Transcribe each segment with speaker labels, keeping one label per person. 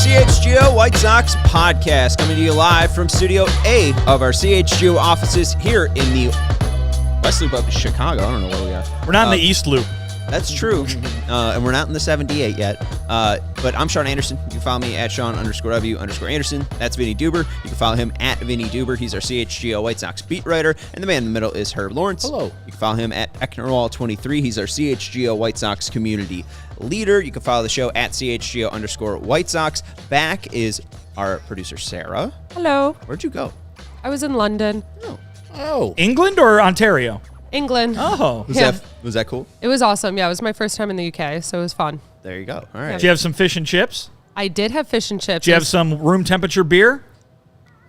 Speaker 1: CHGO White Sox Podcast, coming to you live from Studio A of our CHGO offices here in the West Loop of Chicago. I don't know where we are.
Speaker 2: We're not in the East Loop.
Speaker 1: That's true, and we're not in the 78 yet. But I'm Sean Anderson. You can follow me at Sean_W_Anderson. That's Vinnie Duber. You can follow him at Vinnie Duber. He's our CHGO White Sox beat writer. And the man in the middle is Herb Lawrence.
Speaker 3: Hello.
Speaker 1: You can follow him at Ecknerwall23. He's our CHGO White Sox community leader. You can follow the show at CHGO_White Sox. Back is our producer, Sarah.
Speaker 4: Hello.
Speaker 1: Where'd you go?
Speaker 4: I was in London.
Speaker 1: Oh.
Speaker 2: England or Ontario?
Speaker 4: England.
Speaker 2: Oh.
Speaker 1: Was that cool?
Speaker 4: It was awesome. Yeah, it was my first time in the UK, so it was fun.
Speaker 1: There you go. All right.
Speaker 2: Did you have some fish and chips?
Speaker 4: I did have fish and chips.
Speaker 2: Did you have some room temperature beer?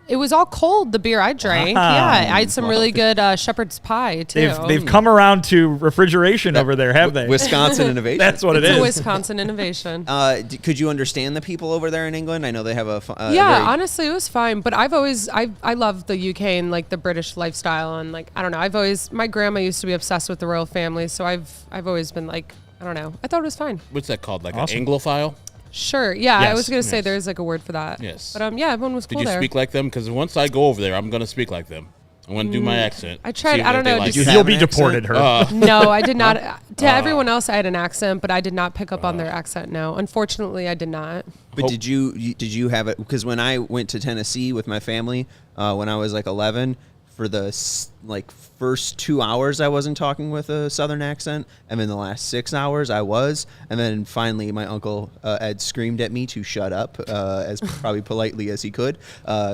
Speaker 4: It was all cold, the beer I drank. Yeah, I had some really good shepherd's pie, too.
Speaker 2: They've come around to refrigeration over there, have they?
Speaker 1: Wisconsin innovation.
Speaker 2: That's what
Speaker 4: it's
Speaker 2: it is.
Speaker 4: a Wisconsin innovation.
Speaker 1: Could you understand the people over there in England? I know they have a
Speaker 4: honestly, it was fine. But I love the UK and like the British lifestyle, and like I don't know. My grandma used to be obsessed with the royal family, so I've always been like, I don't know. I thought it was fine.
Speaker 3: What's that called? Like
Speaker 2: awesome.
Speaker 3: An Anglophile?
Speaker 4: Sure. Yeah,
Speaker 2: Yes.
Speaker 4: I was gonna say there's like a word for that.
Speaker 3: Yes.
Speaker 4: But yeah, everyone was cool
Speaker 3: Did you
Speaker 4: there.
Speaker 3: speak like them? Because once I go over there, I'm going to speak like them. I'm going to do my accent.
Speaker 4: I tried.
Speaker 3: See
Speaker 4: I don't
Speaker 3: if they
Speaker 4: know.
Speaker 3: like
Speaker 4: Did
Speaker 3: it.
Speaker 2: You'll be deported, her.
Speaker 4: No, I did not. To everyone else, I had an accent, but I did not pick up on their accent. No, unfortunately, I did not.
Speaker 1: But did you have it? Because when I went to Tennessee with my family, when I was like 11, for the first 2 hours I wasn't talking with a Southern accent, and then the last 6 hours I was, and then finally my uncle Ed screamed at me to shut up, as probably politely as he could.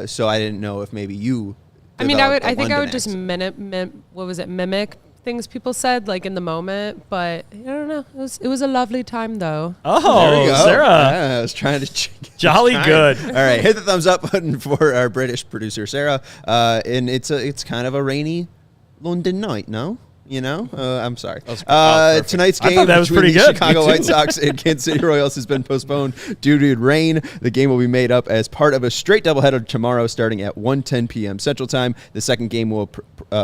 Speaker 1: So I didn't know if maybe you.
Speaker 4: I mean, I think I would just
Speaker 1: accent.
Speaker 4: mimic things people said like in the moment, but I don't know. It was a lovely time though.
Speaker 2: Oh,
Speaker 1: There you go.
Speaker 2: Sarah.
Speaker 1: Yeah, I was trying to.
Speaker 2: Jolly good.
Speaker 1: All right, hit the thumbs up button for our British producer Sarah. And it's kind of a rainy London night, no? You know, I'm sorry. Tonight's
Speaker 2: I
Speaker 1: game
Speaker 2: thought that was
Speaker 1: between
Speaker 2: pretty
Speaker 1: the
Speaker 2: good.
Speaker 1: Chicago White Sox and Kansas City Royals has been postponed due to rain. The game will be made up as part of a straight doubleheader tomorrow starting at 1:10 p.m. Central Time. The second game will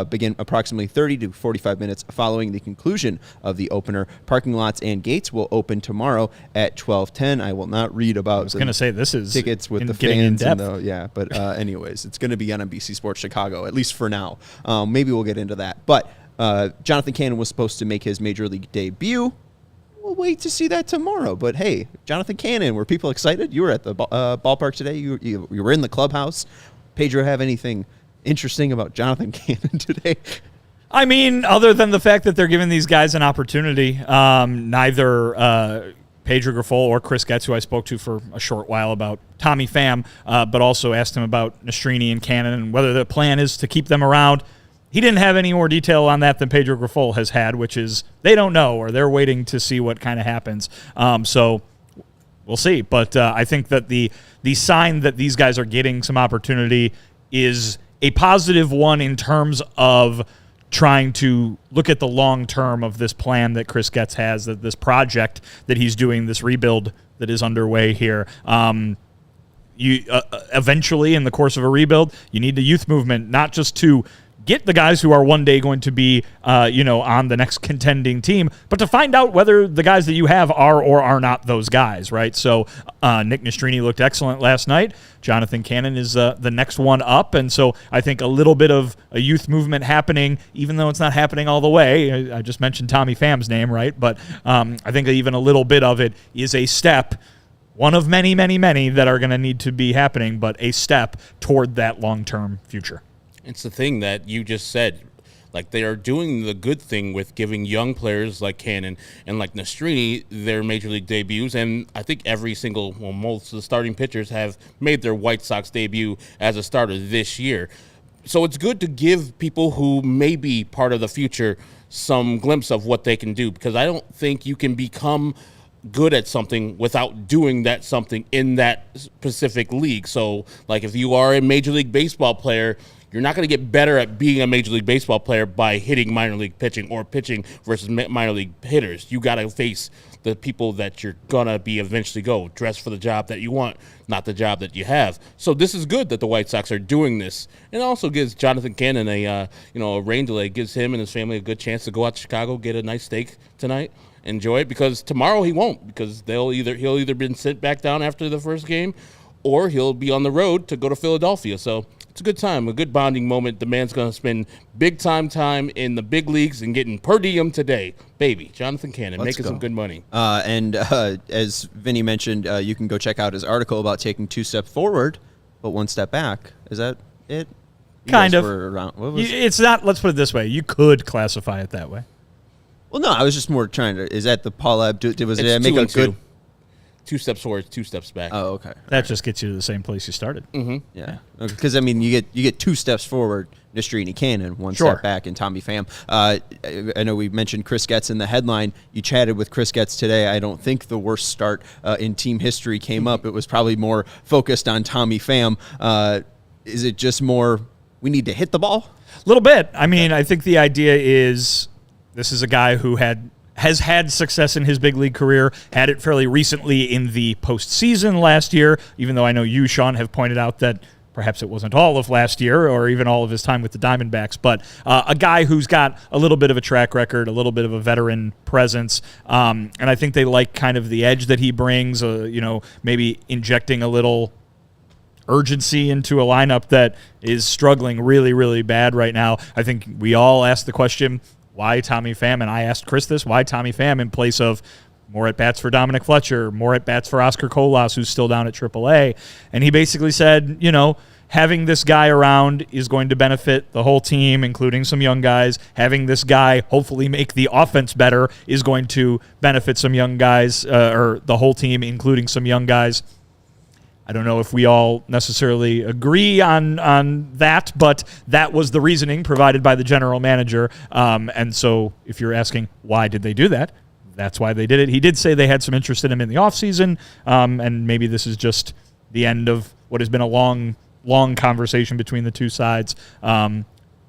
Speaker 1: begin approximately 30 to 45 minutes following the conclusion of the opener. Parking lots and gates will open tomorrow at 12:10. I will not read about
Speaker 2: I was going to say, this is
Speaker 1: tickets with the
Speaker 2: getting in
Speaker 1: fans.
Speaker 2: depth.
Speaker 1: But anyways, it's going to be on NBC Sports Chicago, at least for now. Maybe we'll get into that. But Jonathan Cannon was supposed to make his Major League debut. We'll wait to see that tomorrow. But, hey, Jonathan Cannon, were people excited? You were at the ballpark today. You were in the clubhouse. Pedro, have anything interesting about Jonathan Cannon today?
Speaker 2: I mean, other than the fact that they're giving these guys an opportunity, neither Pedro Grifol or Chris Getz, who I spoke to for a short while about Tommy Pham, but also asked him about Nastrini and Cannon and whether the plan is to keep them around. He didn't have any more detail on that than Pedro Grifol has had, which is they don't know or they're waiting to see what kind of happens. So we'll see. But I think that the sign that these guys are getting some opportunity is a positive one in terms of trying to look at the long term of this plan that Chris Getz has, that this project that he's doing, this rebuild that is underway here. You eventually, in the course of a rebuild, you need the youth movement, not just to get the guys who are one day going to be, on the next contending team, but to find out whether the guys that you have are or are not those guys, right? So Nick Nastrini looked excellent last night. Jonathan Cannon is the next one up, and so I think a little bit of a youth movement happening, even though it's not happening all the way. I just mentioned Tommy Pham's name, right? But I think even a little bit of it is a step, one of many, many, many that are going to need to be happening, but a step toward that long-term future.
Speaker 3: It's the thing that you just said. Like, they are doing the good thing with giving young players like Cannon and like Nastrini their Major League debuts, and I think most of the starting pitchers have made their White Sox debut as a starter this year. So it's good to give people who may be part of the future some glimpse of what they can do, because I don't think you can become good at something without doing that something in that specific league. So, like, if you are a Major League Baseball player, you're not going to get better at being a Major League Baseball player by hitting minor league pitching or pitching versus minor league hitters. You got to face the people that you're going to be eventually dress for the job that you want, not the job that you have. So this is good that the White Sox are doing this. And it also gives Jonathan Cannon a rain delay, gives him and his family a good chance to go out to Chicago, get a nice steak tonight, enjoy it, because tomorrow he won't, because he'll either been sent back down after the first game or he'll be on the road to go to Philadelphia. So it's a good time, a good bonding moment. The man's going to spend big time in the big leagues and getting per diem today. Baby, Jonathan Cannon, making some good money.
Speaker 1: And as Vinnie mentioned, you can go check out his article about taking 2 steps forward, but 1 step back. Is that it?
Speaker 2: Kind of.
Speaker 1: It's
Speaker 2: not, let's put it this way. You could classify it that way.
Speaker 1: Well, no, I was just more trying to, is that the Paul Ab, did it make a good...
Speaker 3: 2 steps forward, 2 steps back.
Speaker 1: Oh, okay.
Speaker 2: That just gets you to the same place you started.
Speaker 3: Mm-hmm.
Speaker 1: Yeah, because I mean, you get 2 steps forward, Nastrini Cannon, 1 step back, and Tommy Pham. I know we mentioned Chris Getz in the headline. You chatted with Chris Getz today. I don't think the worst start in team history came up. It was probably more focused on Tommy Pham. Is it just more we need to hit the ball?
Speaker 2: A little bit. I mean, I think the idea is this is a guy who has had success in his big league career, had it fairly recently in the postseason last year, even though I know you, Sean, have pointed out that perhaps it wasn't all of last year or even all of his time with the Diamondbacks, but a guy who's got a little bit of a track record, a little bit of a veteran presence, and I think they like kind of the edge that he brings, maybe injecting a little urgency into a lineup that is struggling really, really bad right now. I think we all asked the question, why Tommy Pham? And I asked Chris this, why Tommy Pham in place of more at-bats for Dominic Fletcher, more at-bats for Oscar Colas, who's still down at AAA. And he basically said, having this guy around is going to benefit the whole team, including some young guys. Having this guy hopefully make the offense better is going to benefit some young guys, or the whole team, including some young guys. I don't know if we all necessarily agree on that, but that was the reasoning provided by the general manager. And so if you're asking why did they do that, that's why they did it. He did say they had some interest in him in the offseason, and maybe this is just the end of what has been a long conversation between the two sides.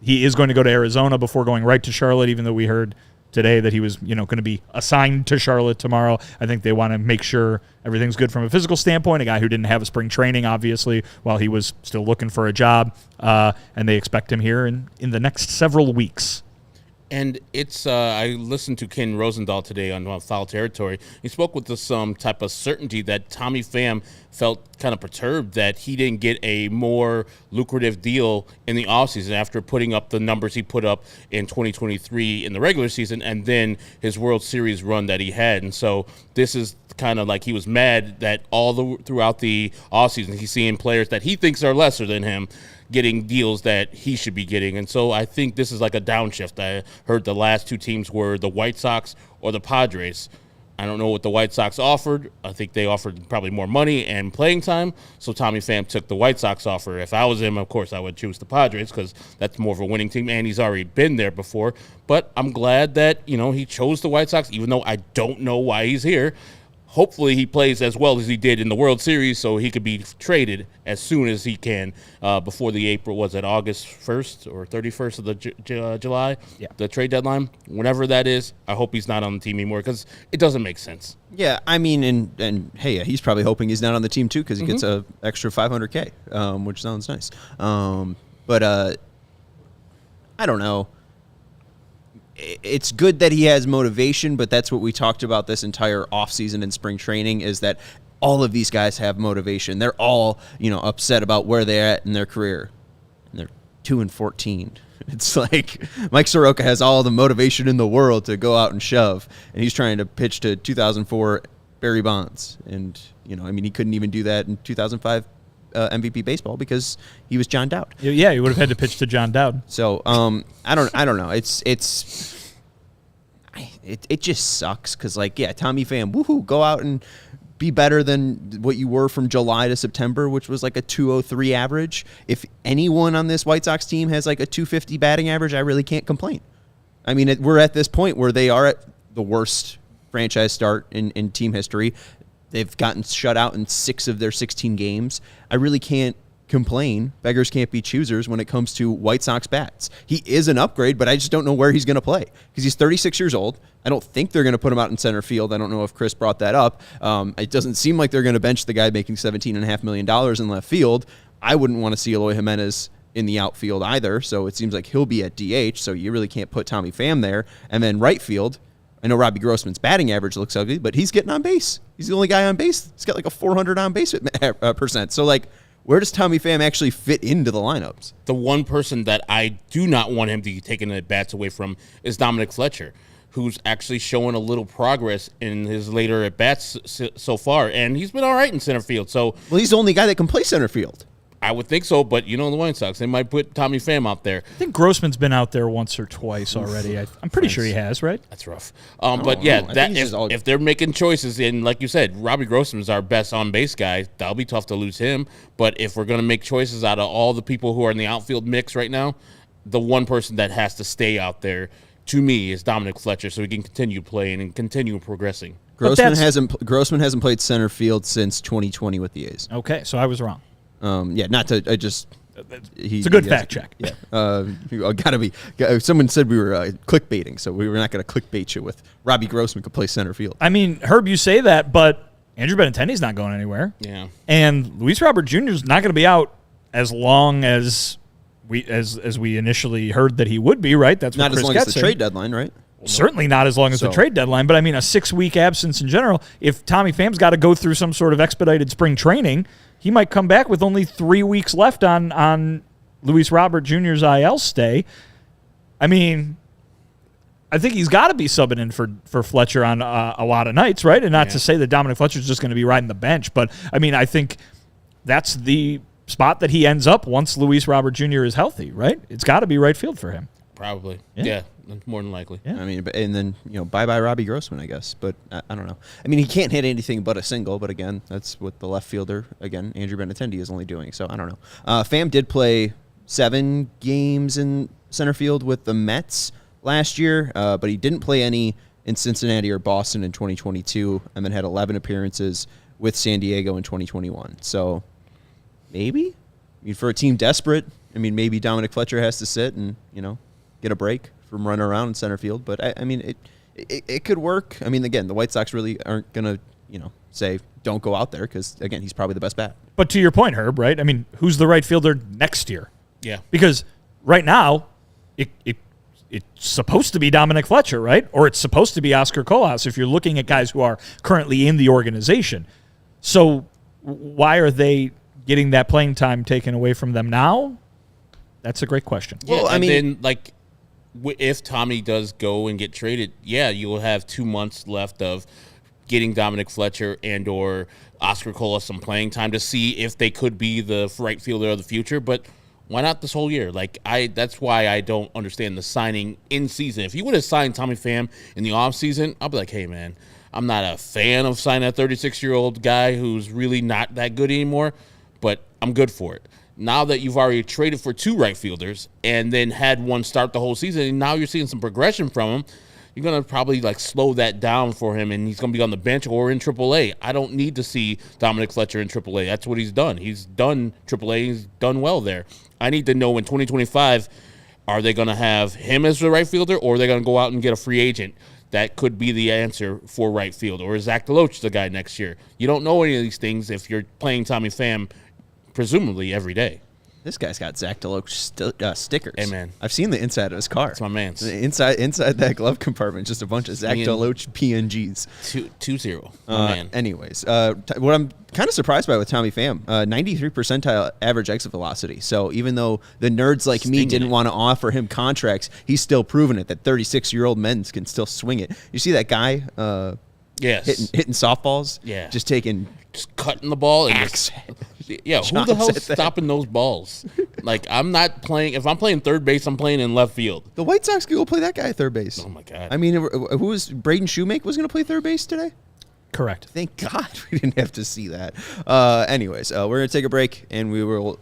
Speaker 2: He is going to go to Arizona before going right to Charlotte, even though we heard today that he was, going to be assigned to Charlotte tomorrow. I think they want to make sure everything's good from a physical standpoint. A guy who didn't have a spring training, obviously, while he was still looking for a job, and they expect him here in the next several weeks.
Speaker 3: And it's I listened to Ken Rosendahl today on Foul Territory. He spoke with some type of certainty that Tommy Pham felt kind of perturbed that he didn't get a more lucrative deal in the offseason after putting up the numbers he put up in 2023 in the regular season and then his World Series run that he had. And so this is kind of like he was mad that throughout the offseason he's seeing players that he thinks are lesser than him getting deals that he should be getting. And so I think this is like a downshift. I heard the last 2 teams were the White Sox or the Padres. I don't know what the White Sox offered. I think they offered probably more money and playing time. So Tommy Pham took the White Sox offer. If I was him, of course, I would choose the Padres because that's more of a winning team, and he's already been there before. But I'm glad that, he chose the White Sox, even though I don't know why he's here. Hopefully he plays as well as he did in the World Series so he could be traded as soon as he can before the August 1st or 31st of the July, the trade deadline. Whenever that is, I hope he's not on the team anymore because it doesn't make sense.
Speaker 1: Yeah, I mean, and hey, he's probably hoping he's not on the team too because he gets a extra $500K, which sounds nice. But I don't know. It's good that he has motivation, but that's what we talked about this entire offseason and spring training is that all of these guys have motivation. They're all, upset about where they're at in their career. And they're 2-14. It's like Mike Soroka has all the motivation in the world to go out and shove, and he's trying to pitch to 2004 Barry Bonds. And, he couldn't even do that in 2005 MVP baseball because he was John Dowd.
Speaker 2: Yeah, he would have had to pitch to John Dowd.
Speaker 1: So I don't know. It just sucks because Tommy Pham, woohoo, go out and be better than what you were from July to September, which was like a 203 average. If anyone on this White Sox team has like a 250 batting average, I really can't complain. I mean, we're at this point where they are at the worst franchise start in team history. They've gotten shut out in 6 of their 16 games. I really can't complain. Beggars can't be choosers when it comes to White Sox bats. He is an upgrade, but I just don't know where he's going to play because he's 36 years old. I don't think they're going to put him out in center field. I don't know if Chris brought that up. It doesn't seem like they're going to bench the guy making $17.5 million in left field. I wouldn't want to see Eloy Jimenez in the outfield either, so it seems like he'll be at DH, so you really can't put Tommy Pham there. And then right field, I know Robbie Grossman's batting average looks ugly, but he's getting on base. He's the only guy on base. He's got like a 400 on base percent. So, like, where does Tommy Pham actually fit into the lineups?
Speaker 3: The one person that I do not want him to be taking the bats away from is Dominic Fletcher, who's actually showing a little progress in his later at-bats so far, and he's been all right in center field. So,
Speaker 1: well, he's the only guy that can play center field.
Speaker 3: I would think so, but you know the White Sox, they might put Tommy Pham out there.
Speaker 2: I think Grossman's been out there once or twice already. I'm pretty sure he has, right?
Speaker 3: That's rough. But yeah,
Speaker 1: that
Speaker 3: if they're making choices, and like you said, Robbie Grossman's our best on-base guy, that'll be tough to lose him. But if we're going to make choices out of all the people who are in the outfield mix right now, the one person that has to stay out there, to me, is Dominic Fletcher, so he can continue playing and continue progressing.
Speaker 1: Grossman hasn't played center field since 2020 with the A's.
Speaker 2: Okay, so I was wrong.
Speaker 1: Not to. It's
Speaker 2: a good fact check.
Speaker 1: Yeah, gotta be. Someone said we were clickbaiting, so we were not going to clickbait you with Robbie Grossman could play center field.
Speaker 2: I mean, Herb, you say that, but Andrew Benintendi's not going anywhere.
Speaker 3: Yeah,
Speaker 2: and Luis Robert Jr. is not going to be out as long as we initially heard that he would be. Right? That's
Speaker 1: not
Speaker 2: what
Speaker 1: as long as the trade deadline, right?
Speaker 2: Certainly not as long as the trade deadline, but I mean a 6-week absence in general. If Tommy Pham's got to go through some sort of expedited spring training, he might come back with only 3 weeks left on Luis Robert Jr.'s IL stay. I mean, I think he's got to be subbing in for Fletcher on a lot of nights, right? And not to say that Dominic Fletcher's just going to be riding the bench, but I mean, I think that's the spot that he ends up once Luis Robert Jr. is healthy, right? It's got to be right field for him.
Speaker 3: Probably. Yeah. More than likely.
Speaker 1: Yeah. I mean, and then, bye-bye Robbie Grossman, I guess. But I don't know. I mean, he can't hit anything but a single, but again, that's what the left fielder, again, Andrew Benintendi is only doing. So I don't know. Pham did play 7 games in center field with the Mets last year, but he didn't play any in Cincinnati or Boston in 2022, and then had 11 appearances with San Diego in 2021. So maybe? I mean, for a team desperate, maybe Dominic Fletcher has to sit and, get a break from running around in center field, but I mean, it could work. I mean, again, the White Sox really aren't going to, say don't go out there because, again, he's probably the best bat.
Speaker 2: But to your point, Herb, right? I mean, who's the right fielder next year?
Speaker 3: Yeah.
Speaker 2: Because right now, it's supposed to be Dominic Fletcher, right? Or it's supposed to be Oscar Colas if you're looking at guys who are currently in the organization. So why are they getting that playing time taken away from them now? That's a great question.
Speaker 3: Yeah, well, then, if Tommy does go and get traded, you'll have 2 months left of getting Dominic Fletcher and or Oscar Colas some playing time to see if they could be the right fielder of the future. But why not this whole year? That's why I don't understand the signing in season. If you would have signed Tommy Pham in the offseason, I'll be like, hey, man, I'm not a fan of signing a 36-year-old guy who's really not that good anymore, but I'm good for it. Now that you've already traded for 2 right fielders and then had one start the whole season, and now you're seeing some progression from him, you're going to probably slow that down for him, and he's going to be on the bench or in AAA. I don't need to see Dominic Fletcher in AAA. That's what he's done. He's done AAA. He's done well there. I need to know in 2025, are they going to have him as the right fielder, or are they going to go out and get a free agent that could be the answer for right field? Or is Zach DeLoach the guy next year? You don't know any of these things if you're playing Tommy Pham presumably every day.
Speaker 1: This guy's got Zach DeLoach stickers.
Speaker 3: Hey, man.
Speaker 1: I've seen the inside of his car.
Speaker 3: It's my man's.
Speaker 1: Inside that glove compartment, just a bunch of Zach DeLoach PNGs.
Speaker 3: 2-0. Man.
Speaker 1: Anyways, what I'm kind of surprised by with Tommy Pham, 93 percentile average exit velocity. So even though the nerds like me didn't want to offer him contracts, he's still proven it that 36-year-old men can still swing it. You see that guy
Speaker 3: yes.
Speaker 1: hitting softballs?
Speaker 3: Yeah.
Speaker 1: Just
Speaker 3: cutting the ball. And who the hell's
Speaker 1: that.
Speaker 3: stopping those balls? I'm not playing. If I'm playing third base, I'm playing in left field.
Speaker 1: The White Sox could go play that guy at third base.
Speaker 3: Oh, my God.
Speaker 1: I mean, who was Braden Shoemake was going to play third base today?
Speaker 2: Correct.
Speaker 1: Thank God we didn't have to see that. Anyways, we're going to take a break, and we will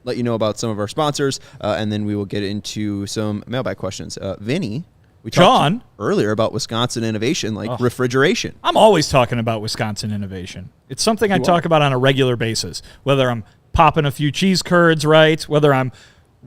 Speaker 1: let you know about some of our sponsors, and then we will get into some mailbag questions. Vinny, We
Speaker 2: John,
Speaker 1: talked earlier about Wisconsin innovation, like refrigeration.
Speaker 2: I'm always talking about Wisconsin innovation. It's something I talk about on a regular basis, whether I'm popping a few cheese curds, right? Whether I'm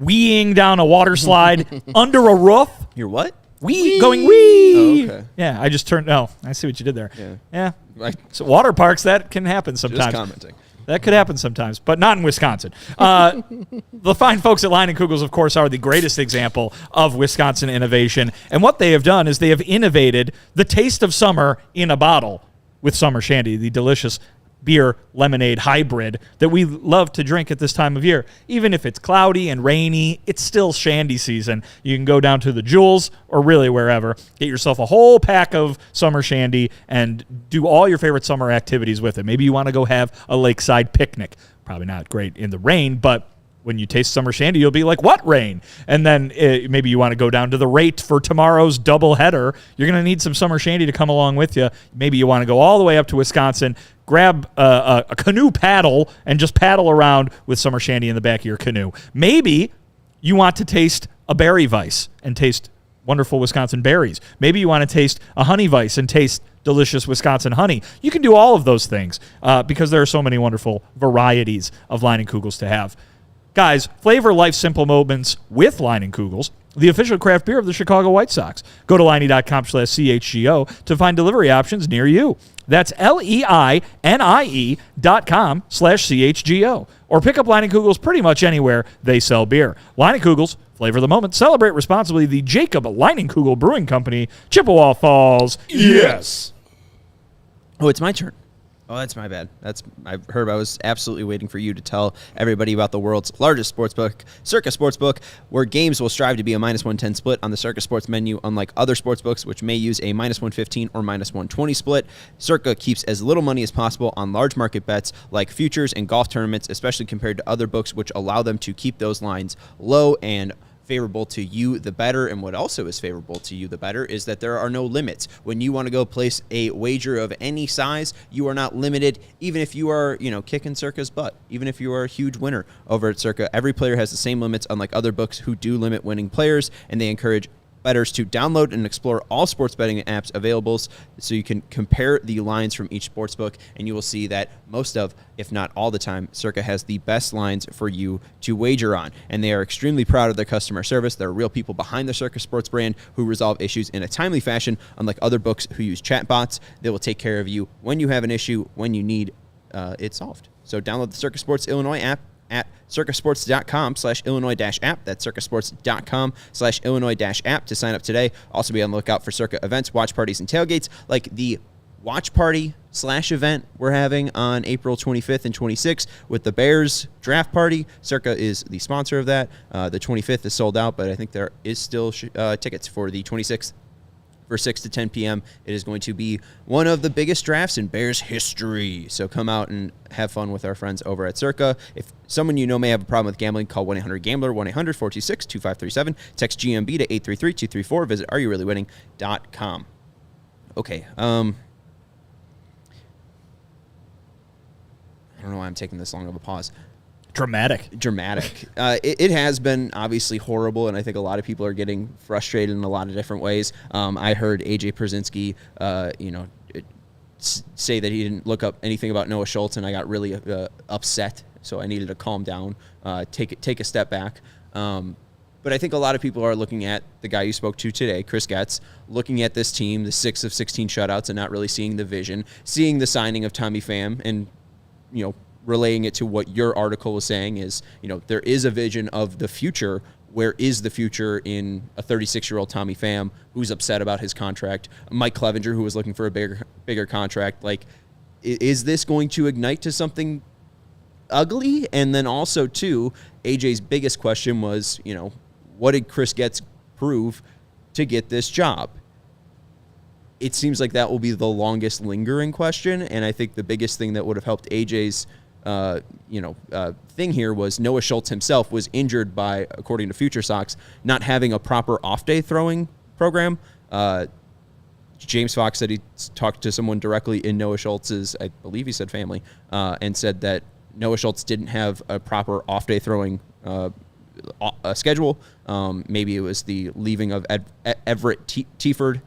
Speaker 2: weeing down a water slide under a roof.
Speaker 1: You're what?
Speaker 2: Going wee.
Speaker 1: Oh, okay.
Speaker 2: Yeah, I just turned. Oh, I see what you did there. Yeah.
Speaker 1: Right.
Speaker 2: So water parks, that can happen sometimes.
Speaker 1: Just commenting.
Speaker 2: That could happen sometimes, but not in Wisconsin. The fine folks at Leinenkugels, of course, are the greatest example of Wisconsin innovation. And what they have done is they have innovated the taste of summer in a bottle with Summer Shandy, the delicious beer lemonade hybrid that we love to drink at this time of year. Even if it's cloudy and rainy, it's still shandy season. You can go down to the Jewels or really wherever, get yourself a whole pack of Summer Shandy and do all your favorite summer activities with it. Maybe you want to go have a lakeside picnic. Probably not great in the rain, but when you taste Summer Shandy, you'll be like, what rain? And then maybe you want to go down to the rate for tomorrow's doubleheader. You're going to need some Summer Shandy to come along with you. Maybe you want to go all the way up to Wisconsin, grab a canoe paddle, and just paddle around with Summer Shandy in the back of your canoe. Maybe you want to taste a berry vice and taste wonderful Wisconsin berries. Maybe you want to taste a honey vice and taste delicious Wisconsin honey. You can do all of those things because there are so many wonderful varieties of Leinenkugels to have. Guys, flavor life's simple moments with Leinenkugels, the official craft beer of the Chicago White Sox. Go to Leinie.com/CHGO to find delivery options near you. That's LEINIE.com/CHGO. Or pick up Leinenkugels pretty much anywhere they sell beer. Leinenkugels, flavor the moment. Celebrate responsibly. The Jacob Leinenkugel Brewing Company, Chippewa Falls.
Speaker 3: Yes.
Speaker 1: Oh, it's my turn. Oh, that's my bad. Herb, I was absolutely waiting for you to tell everybody about the world's largest sportsbook, Circa Sportsbook, where games will strive to be a -110 split on the Circa Sports menu, unlike other sportsbooks, which may use a -115 or -120 split. Circa keeps as little money as possible on large market bets like futures and golf tournaments, especially compared to other books, which allow them to keep those lines low and favorable to you, the better. And what also is favorable to you, the better, is that there are no limits. When you want to go place a wager of any size, you are not limited, even if you are, kicking Circa's butt, even if you are a huge winner over at Circa. Every player has the same limits, unlike other books who do limit winning players, and they encourage bettors to download and explore all sports betting apps available so you can compare the lines from each sportsbook, and you will see that most of, if not all the time, Circa has the best lines for you to wager on. And they are extremely proud of their customer service. There are real people behind the Circa Sports brand who resolve issues in a timely fashion, unlike other books who use chatbots. They will take care of you when you have an issue, when you need it solved. So download the Circa Sports Illinois app at circasports.com/Illinois-app. That's circasports.com/Illinois-app to sign up today. Also be on the lookout for Circa events, watch parties, and tailgates like the watch party / event we're having on April 25th and 26th with the Bears draft party. Circa is the sponsor of that. The 25th is sold out, but I think there is still tickets for the 26th. For 6 to 10 p.m. It is going to be one of the biggest drafts in Bears history. So come out and have fun with our friends over at Circa. If someone you know may have a problem with gambling, call 1-800-GAMBLER, 1-800-426-2537. Text GMB to 833-234. Visit areyourreallywinning.com. Okay. I don't know why I'm taking this long of a pause.
Speaker 2: Dramatic.
Speaker 1: It has been obviously horrible, and I think a lot of people are getting frustrated in a lot of different ways. I heard AJ Pierzynski, say that he didn't look up anything about Noah Schultz, and I got really upset. So I needed to calm down, take a step back. But I think a lot of people are looking at the guy you spoke to today, Chris Getz, looking at this team, the 6 of 16 shutouts, and not really seeing the vision, seeing the signing of Tommy Pham, and relaying it to what your article was saying is, there is a vision of the future. Where is the future in a 36-year-old Tommy Pham who's upset about his contract? Mike Clevenger, who was looking for a bigger contract. Like, is this going to ignite to something ugly? And then also, too, AJ's biggest question was, what did Chris Getz prove to get this job? It seems like that will be the longest lingering question, and I think the biggest thing that would have helped AJ's thing here was Noah Schultz himself was injured by, according to Future Sox, not having a proper off-day throwing program. James Fox said he talked to someone directly in Noah Schultz's, I believe he said family, and said that Noah Schultz didn't have a proper off-day throwing schedule. Maybe it was the leaving of Everett Tieford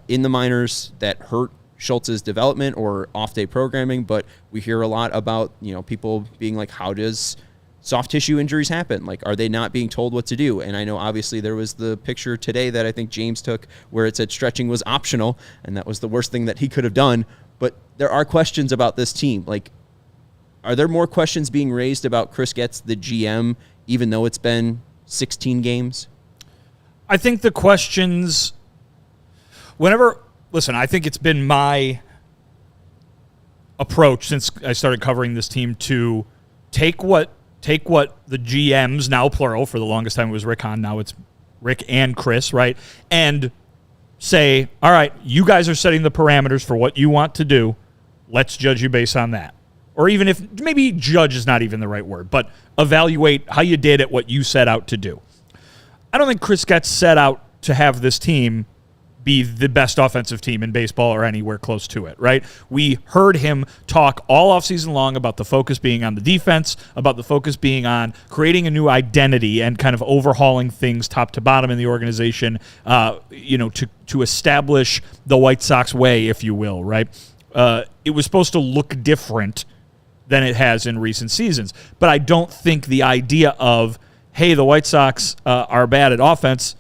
Speaker 1: in the minors that hurt Schultz's development or off-day programming, but we hear a lot about, people being like, how does soft tissue injuries happen? Like, are they not being told what to do? And I know obviously there was the picture today that I think James took where it said stretching was optional, and that was the worst thing that he could have done. But there are questions about this team. Like, are there more questions being raised about Chris Getz, the GM, even though it's been 16 games?
Speaker 2: I think the questions, listen, I think it's been my approach since I started covering this team to take what the GMs, now plural, for the longest time it was Rick Hahn, now it's Rick and Chris, right? And say, all right, you guys are setting the parameters for what you want to do. Let's judge you based on that. Or even if, maybe judge is not even the right word, but evaluate how you did at what you set out to do. I don't think Chris Getz set out to have this team be the best offensive team in baseball or anywhere close to it, right? We heard him talk all offseason long about the focus being on the defense, about the focus being on creating a new identity and kind of overhauling things top to bottom in the organization, to establish the White Sox way, if you will, right? It was supposed to look different than it has in recent seasons. But I don't think the idea of, hey, the White Sox are bad at offense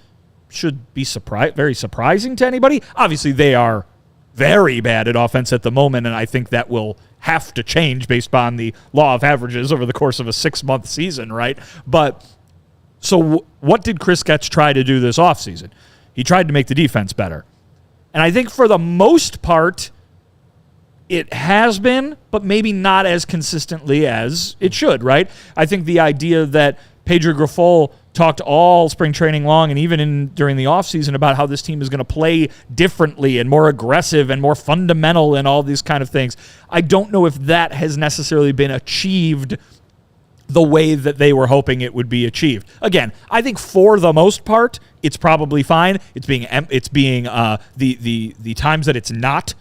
Speaker 2: should be very surprising to anybody. Obviously, they are very bad at offense at the moment, and I think that will have to change based on the law of averages over the course of a 6-month season, right? But so what did Chris Getz try to do this offseason? He tried to make the defense better. And I think for the most part, it has been, but maybe not as consistently as it should, right? I think the idea that Pedro Grifol talked all spring training long and even during the offseason about how this team is going to play differently and more aggressive and more fundamental and all these kind of things. I don't know if that has necessarily been achieved the way that they were hoping it would be achieved. Again, I think for the most part, it's probably fine. It's being the times that it's not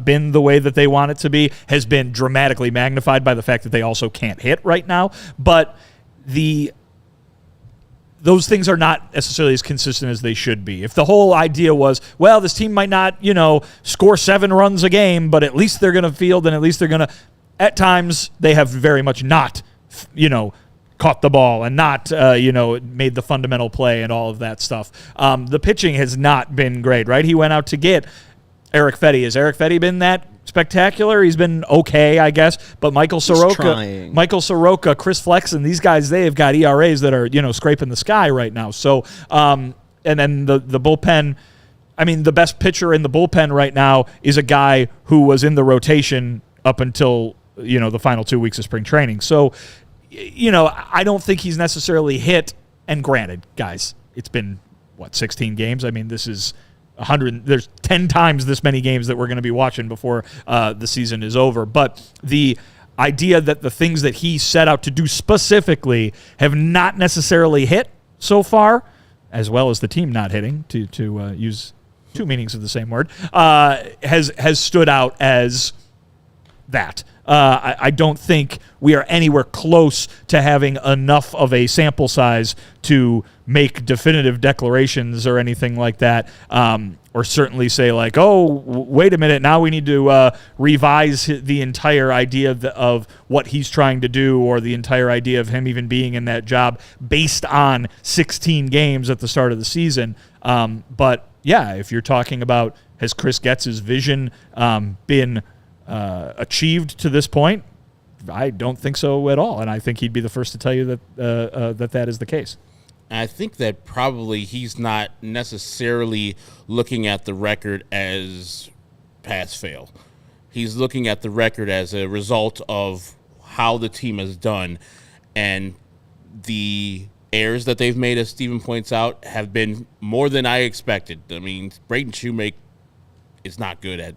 Speaker 2: been the way that they want it to be has been dramatically magnified by the fact that they also can't hit right now. But those things are not necessarily as consistent as they should be. If the whole idea was, well, this team might not, score 7 runs a game, but at least they're going to field and at least they're going to, at times, they have very much not, caught the ball and not, made the fundamental play and all of that stuff. The pitching has not been great, right? He went out to get Eric Fetty. Has Eric Fetty been that spectacular? He's been okay, I guess. But Michael Soroka, Chris Flexen, these guys, they have got ERAs that are, scraping the sky right now. So, and then the bullpen, the best pitcher in the bullpen right now is a guy who was in the rotation up until, the final 2 weeks of spring training. So, I don't think he's necessarily hit. And granted, guys, it's been, 16 games? This is 100. There's 10 times this many games that we're going to be watching before the season is over. But the idea that the things that he set out to do specifically have not necessarily hit so far, as well as the team not hitting, to use two meanings of the same word, has stood out as that. I don't think we are anywhere close to having enough of a sample size to make definitive declarations or anything like that, or certainly say like, oh, wait a minute, now we need to revise the entire idea of what he's trying to do or the entire idea of him even being in that job based on 16 games at the start of the season. But, yeah, if you're talking about has Chris Getz's vision been achieved to this point, I don't think so at all, and I think he'd be the first to tell you that that is the case.
Speaker 3: I think that probably he's not necessarily looking at the record as pass-fail. He's looking at the record as a result of how the team has done, and the errors that they've made, as Steven points out, have been more than I expected. Braden Shoemake is not good at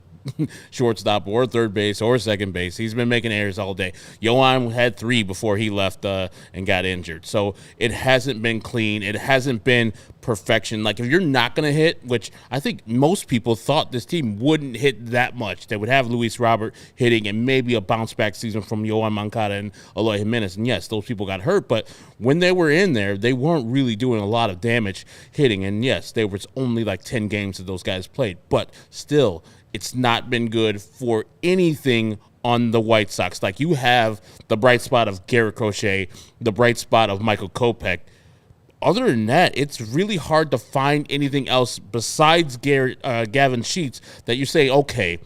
Speaker 3: shortstop or third base or second base. He's been making errors all day. Yohan had 3 before he left and got injured. So it hasn't been clean. It hasn't been perfection. Like, if you're not going to hit, which I think most people thought this team wouldn't hit that much. They would have Luis Robert hitting and maybe a bounce-back season from Yohan Moncada and Eloy Jimenez. And, yes, those people got hurt. But when they were in there, they weren't really doing a lot of damage hitting. And, yes, there was only like 10 games that those guys played. But still, it's not been good for anything on the White Sox. Like, you have the bright spot of Garrett Crochet, the bright spot of Michael Kopech. Other than that, it's really hard to find anything else besides Gavin Sheets that you say, okay,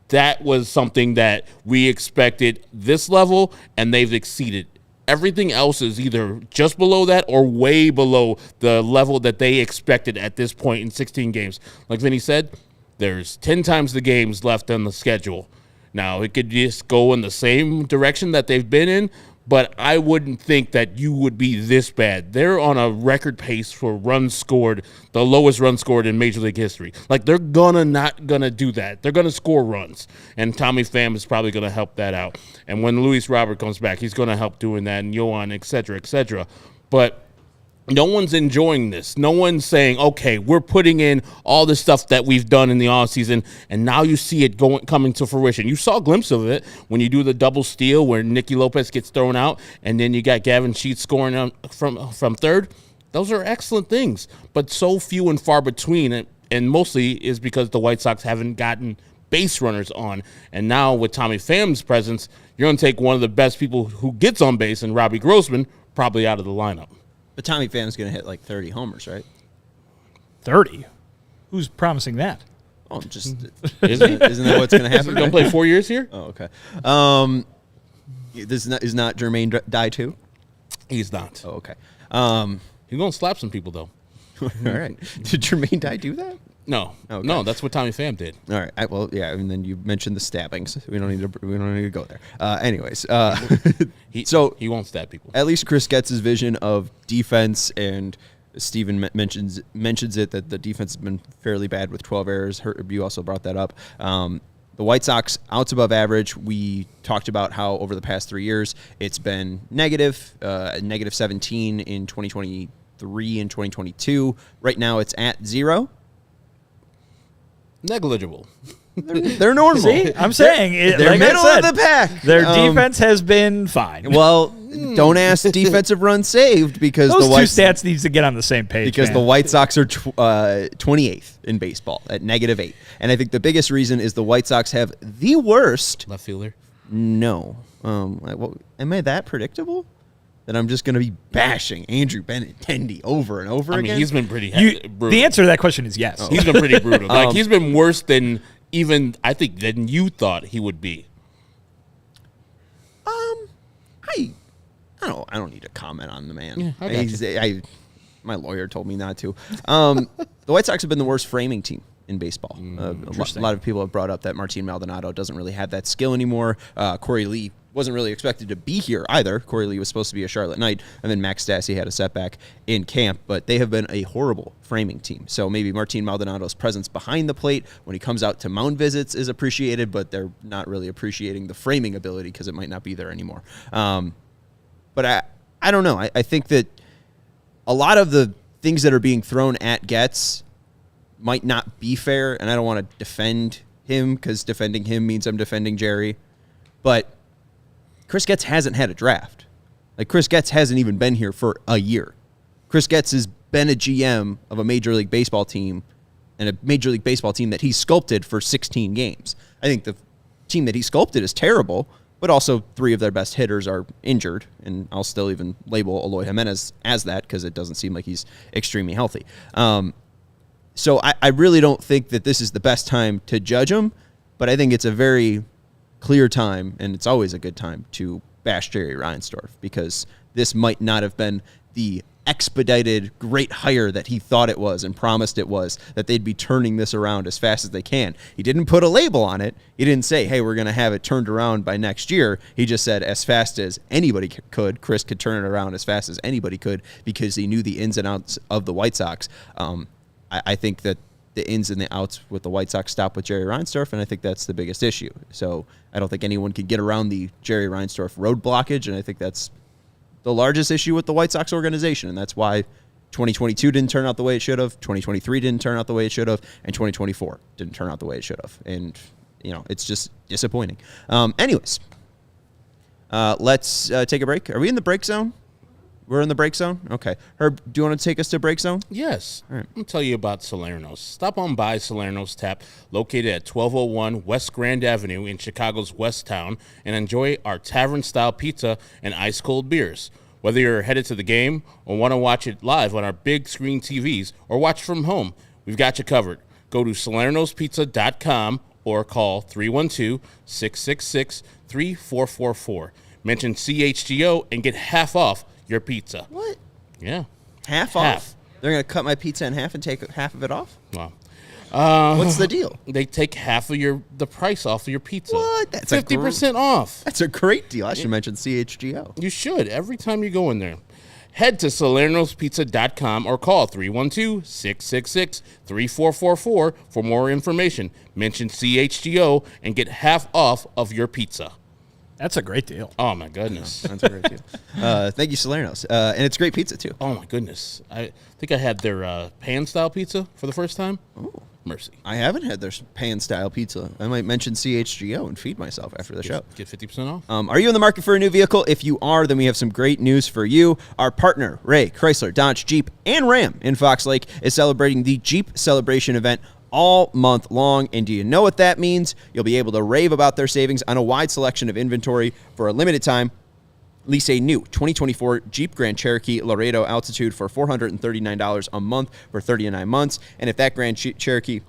Speaker 3: that was something that we expected this level, and they've exceeded. Everything else is either just below that or way below the level that they expected at this point in 16 games. Like Vinny said, there's 10 times the games left on the schedule. Now, it could just go in the same direction that they've been in, but I wouldn't think that you would be this bad. They're on a record pace for runs scored, the lowest run scored in Major League history. Like, they're not gonna do that. They're gonna score runs, and Tommy Pham is probably gonna help that out. And when Luis Robert comes back, he's gonna help doing that, and Yohan, et cetera, et cetera. But no one's enjoying this. No one's saying, okay, we're putting in all the stuff that we've done in the offseason, and now you see it coming to fruition. You saw a glimpse of it when you do the double steal where Nicky Lopez gets thrown out, and then you got Gavin Sheets scoring from third. Those are excellent things, but so few and far between, and mostly is because the White Sox haven't gotten base runners on. And now with Tommy Pham's presence, you're going to take one of the best people who gets on base, and Robbie Grossman, probably out of the lineup.
Speaker 1: But Tommy Pham's going to hit like 30 homers, right?
Speaker 2: 30? Who's promising that?
Speaker 1: Oh, just isn't that what's going to happen?
Speaker 3: He's going to play 4 years here?
Speaker 1: Oh, okay. This is not Jermaine Dye too?
Speaker 3: He's not.
Speaker 1: Oh, okay.
Speaker 3: He's going to slap some people, though.
Speaker 1: All right. Did Jermaine Dye do that?
Speaker 3: No.
Speaker 1: Okay.
Speaker 3: No, that's what Tommy Pham did.
Speaker 1: All right. Well, yeah, and then you mentioned the stabbings. We don't need to go there. Anyways,
Speaker 3: he won't stab people.
Speaker 1: At least Chris Getz' vision of defense, and Steven mentions it, that the defense has been fairly bad with 12 errors. You also brought that up. The White Sox, outs above average. We talked about how over the past 3 years it's been negative 17 in 2023 and 2022. Right now it's at 0.
Speaker 3: Negligible.
Speaker 1: They're normal.
Speaker 2: See, I'm saying
Speaker 1: they're
Speaker 2: like
Speaker 1: middle
Speaker 2: I said,
Speaker 1: of the pack.
Speaker 2: Their defense has been fine.
Speaker 1: Well, don't ask defensive runs saved, because
Speaker 2: those
Speaker 1: the White
Speaker 2: two stats needs to get on the same page.
Speaker 1: Because the White Sox are 28th in baseball at -8, and I think the biggest reason is the White Sox have the worst
Speaker 3: left fielder.
Speaker 1: No, am I that predictable? That I'm just going to be bashing Andrew Benintendi over and over again?
Speaker 3: He's been pretty brutal.
Speaker 2: The answer to that question is yes.
Speaker 3: He's been pretty brutal. Like, he's been worse than even, I think, than you thought he would be.
Speaker 1: I don't need to comment on the man.
Speaker 3: Yeah, I got
Speaker 1: my lawyer told me not to. The White Sox have been the worst framing team in baseball. A lot of people have brought up that Martin Maldonado doesn't really have that skill anymore. Corey Lee wasn't really expected to be here either. Corey Lee was supposed to be a Charlotte Knight, and then Max Stassi had a setback in camp, but they have been a horrible framing team. So maybe Martin Maldonado's presence behind the plate when he comes out to mound visits is appreciated, but they're not really appreciating the framing ability because it might not be there anymore. But I don't know. I think that a lot of the things that are being thrown at Getz might not be fair, and I don't want to defend him because defending him means I'm defending Jerry. But Chris Getz hasn't had a draft. Like, Chris Getz hasn't even been here for a year. Chris Getz has been a GM of a Major League Baseball team, and a Major League Baseball team that he sculpted for 16 games. I think the team that he sculpted is terrible, but also 3 of their best hitters are injured, and I'll still even label Eloy Jimenez as that because it doesn't seem like he's extremely healthy. So I really don't think that this is the best time to judge him, but I think it's a very clear time, and it's always a good time to bash Jerry Reinsdorf, because this might not have been the expedited great hire that he thought it was and promised it was, that they'd be turning this around as fast as they can. He didn't put a label on it. He didn't say, hey, we're going to have it turned around by next year. He just said as fast as anybody could. Chris could turn it around as fast as anybody could because he knew the ins and outs of the White Sox. I think that the ins and the outs with the White Sox stop with Jerry Reinsdorf, and I think that's the biggest issue. So I don't think anyone can get around the Jerry Reinsdorf road blockage, and I think that's the largest issue with the White Sox organization, and that's why 2022 didn't turn out the way it should have, 2023 didn't turn out the way it should have, and 2024 didn't turn out the way it should have. And, it's just disappointing. Anyways, let's take a break. Are we in the break zone? We're in the break zone? Okay. Herb, do you want to take us to break zone?
Speaker 3: Yes.
Speaker 1: All right.
Speaker 3: I'm going to tell you about Salerno's. Stop on by Salerno's Tap, located at 1201 West Grand Avenue in Chicago's West Town, and enjoy our tavern-style pizza and ice-cold beers. Whether you're headed to the game or want to watch it live on our big screen TVs or watch from home, we've got you covered. Go to salernospizza.com or call 312-666-3444. Mention CHGO and get half off your pizza.
Speaker 1: What?
Speaker 3: Yeah.
Speaker 1: Half off? They're going to cut my pizza in half and take half of it off?
Speaker 3: Wow.
Speaker 1: What's the deal?
Speaker 3: They take half of the price off of your pizza.
Speaker 1: What? That's
Speaker 3: 50% off.
Speaker 1: That's a great deal. I should mention CHGO.
Speaker 3: You should every time you go in there. Head to salernospizza.com or call 312-666-3444 for more information. Mention CHGO and get half off of your pizza.
Speaker 2: That's a great deal.
Speaker 3: Oh, my goodness.
Speaker 1: That's a great deal. Thank you, Salerno's. And it's great pizza, too.
Speaker 3: Oh, my goodness. I think I had their pan-style pizza for the first time.
Speaker 1: Oh.
Speaker 3: Mercy.
Speaker 1: I haven't had their pan-style pizza. I might mention CHGO and feed myself after the show.
Speaker 3: Get 50% off.
Speaker 1: Are you in the market for a new vehicle? If you are, then we have some great news for you. Our partner, Ray Chrysler, Dodge, Jeep, and Ram in Fox Lake is celebrating the Jeep Celebration event all month long. And do you know what that means? You'll be able to rave about their savings on a wide selection of inventory for a limited time. Lease a new 2024 Jeep Grand Cherokee Laredo Altitude for $439 a month for 39 months. And if that Grand Cherokee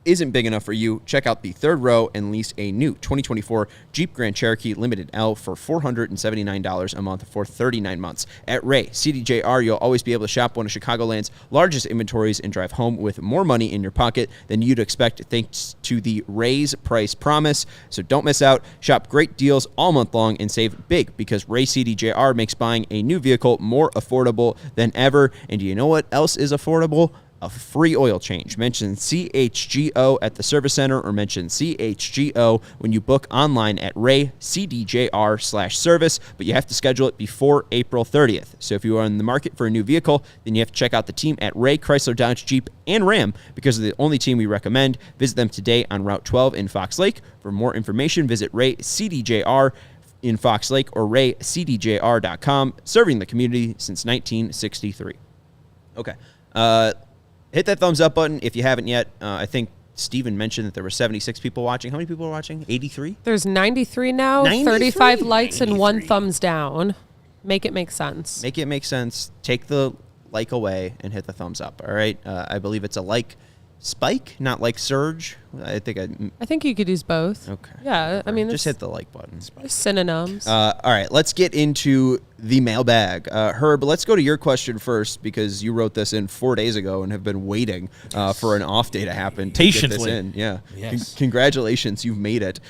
Speaker 1: isn't big enough for you, check out the third row and lease a new 2024 Jeep Grand Cherokee Limited L for $479 a month for 39 months. At Ray CDJR, you'll always be able to shop one of Chicagoland's largest inventories and drive home with more money in your pocket than you'd expect thanks to the Ray's Price Promise. So don't miss out. Shop great deals all month long and save big because Ray CDJR makes buying a new vehicle more affordable than ever. And do you know what else is affordable? A free oil change. Mention CHGO at the service center or mention CHGO when you book online at raycdjr/service, but you have to schedule it before April 30th. So if you are in the market for a new vehicle, then you have to check out the team at Ray Chrysler, Dodge, Jeep, and Ram because they're the only team we recommend. Visit them today on Route 12 in Fox Lake. For more information, visit Ray CDJR in Fox Lake or raycdjr.com, serving the community since 1963. Okay. Hit that thumbs up button if you haven't yet. I think Steven mentioned that there were 76 people watching. How many people are watching? 83?
Speaker 4: There's 93 now,
Speaker 1: 93?
Speaker 4: 35 likes and 1 thumbs down. Make it make sense.
Speaker 1: Make it make sense. Take the like away and hit the thumbs up, all right? I believe it's a like spike, not like surge. I
Speaker 4: think you could use both.
Speaker 1: Okay.
Speaker 4: Yeah, I mean,
Speaker 1: just hit the like button.
Speaker 4: Synonyms.
Speaker 1: All right, let's get into the mailbag. Herb, let's go to your question first because you wrote this in 4 days ago and have been waiting for an off day to happen.
Speaker 2: Patiently.
Speaker 1: To get this in. Yeah.
Speaker 3: Yes.
Speaker 1: Congratulations, you've made it.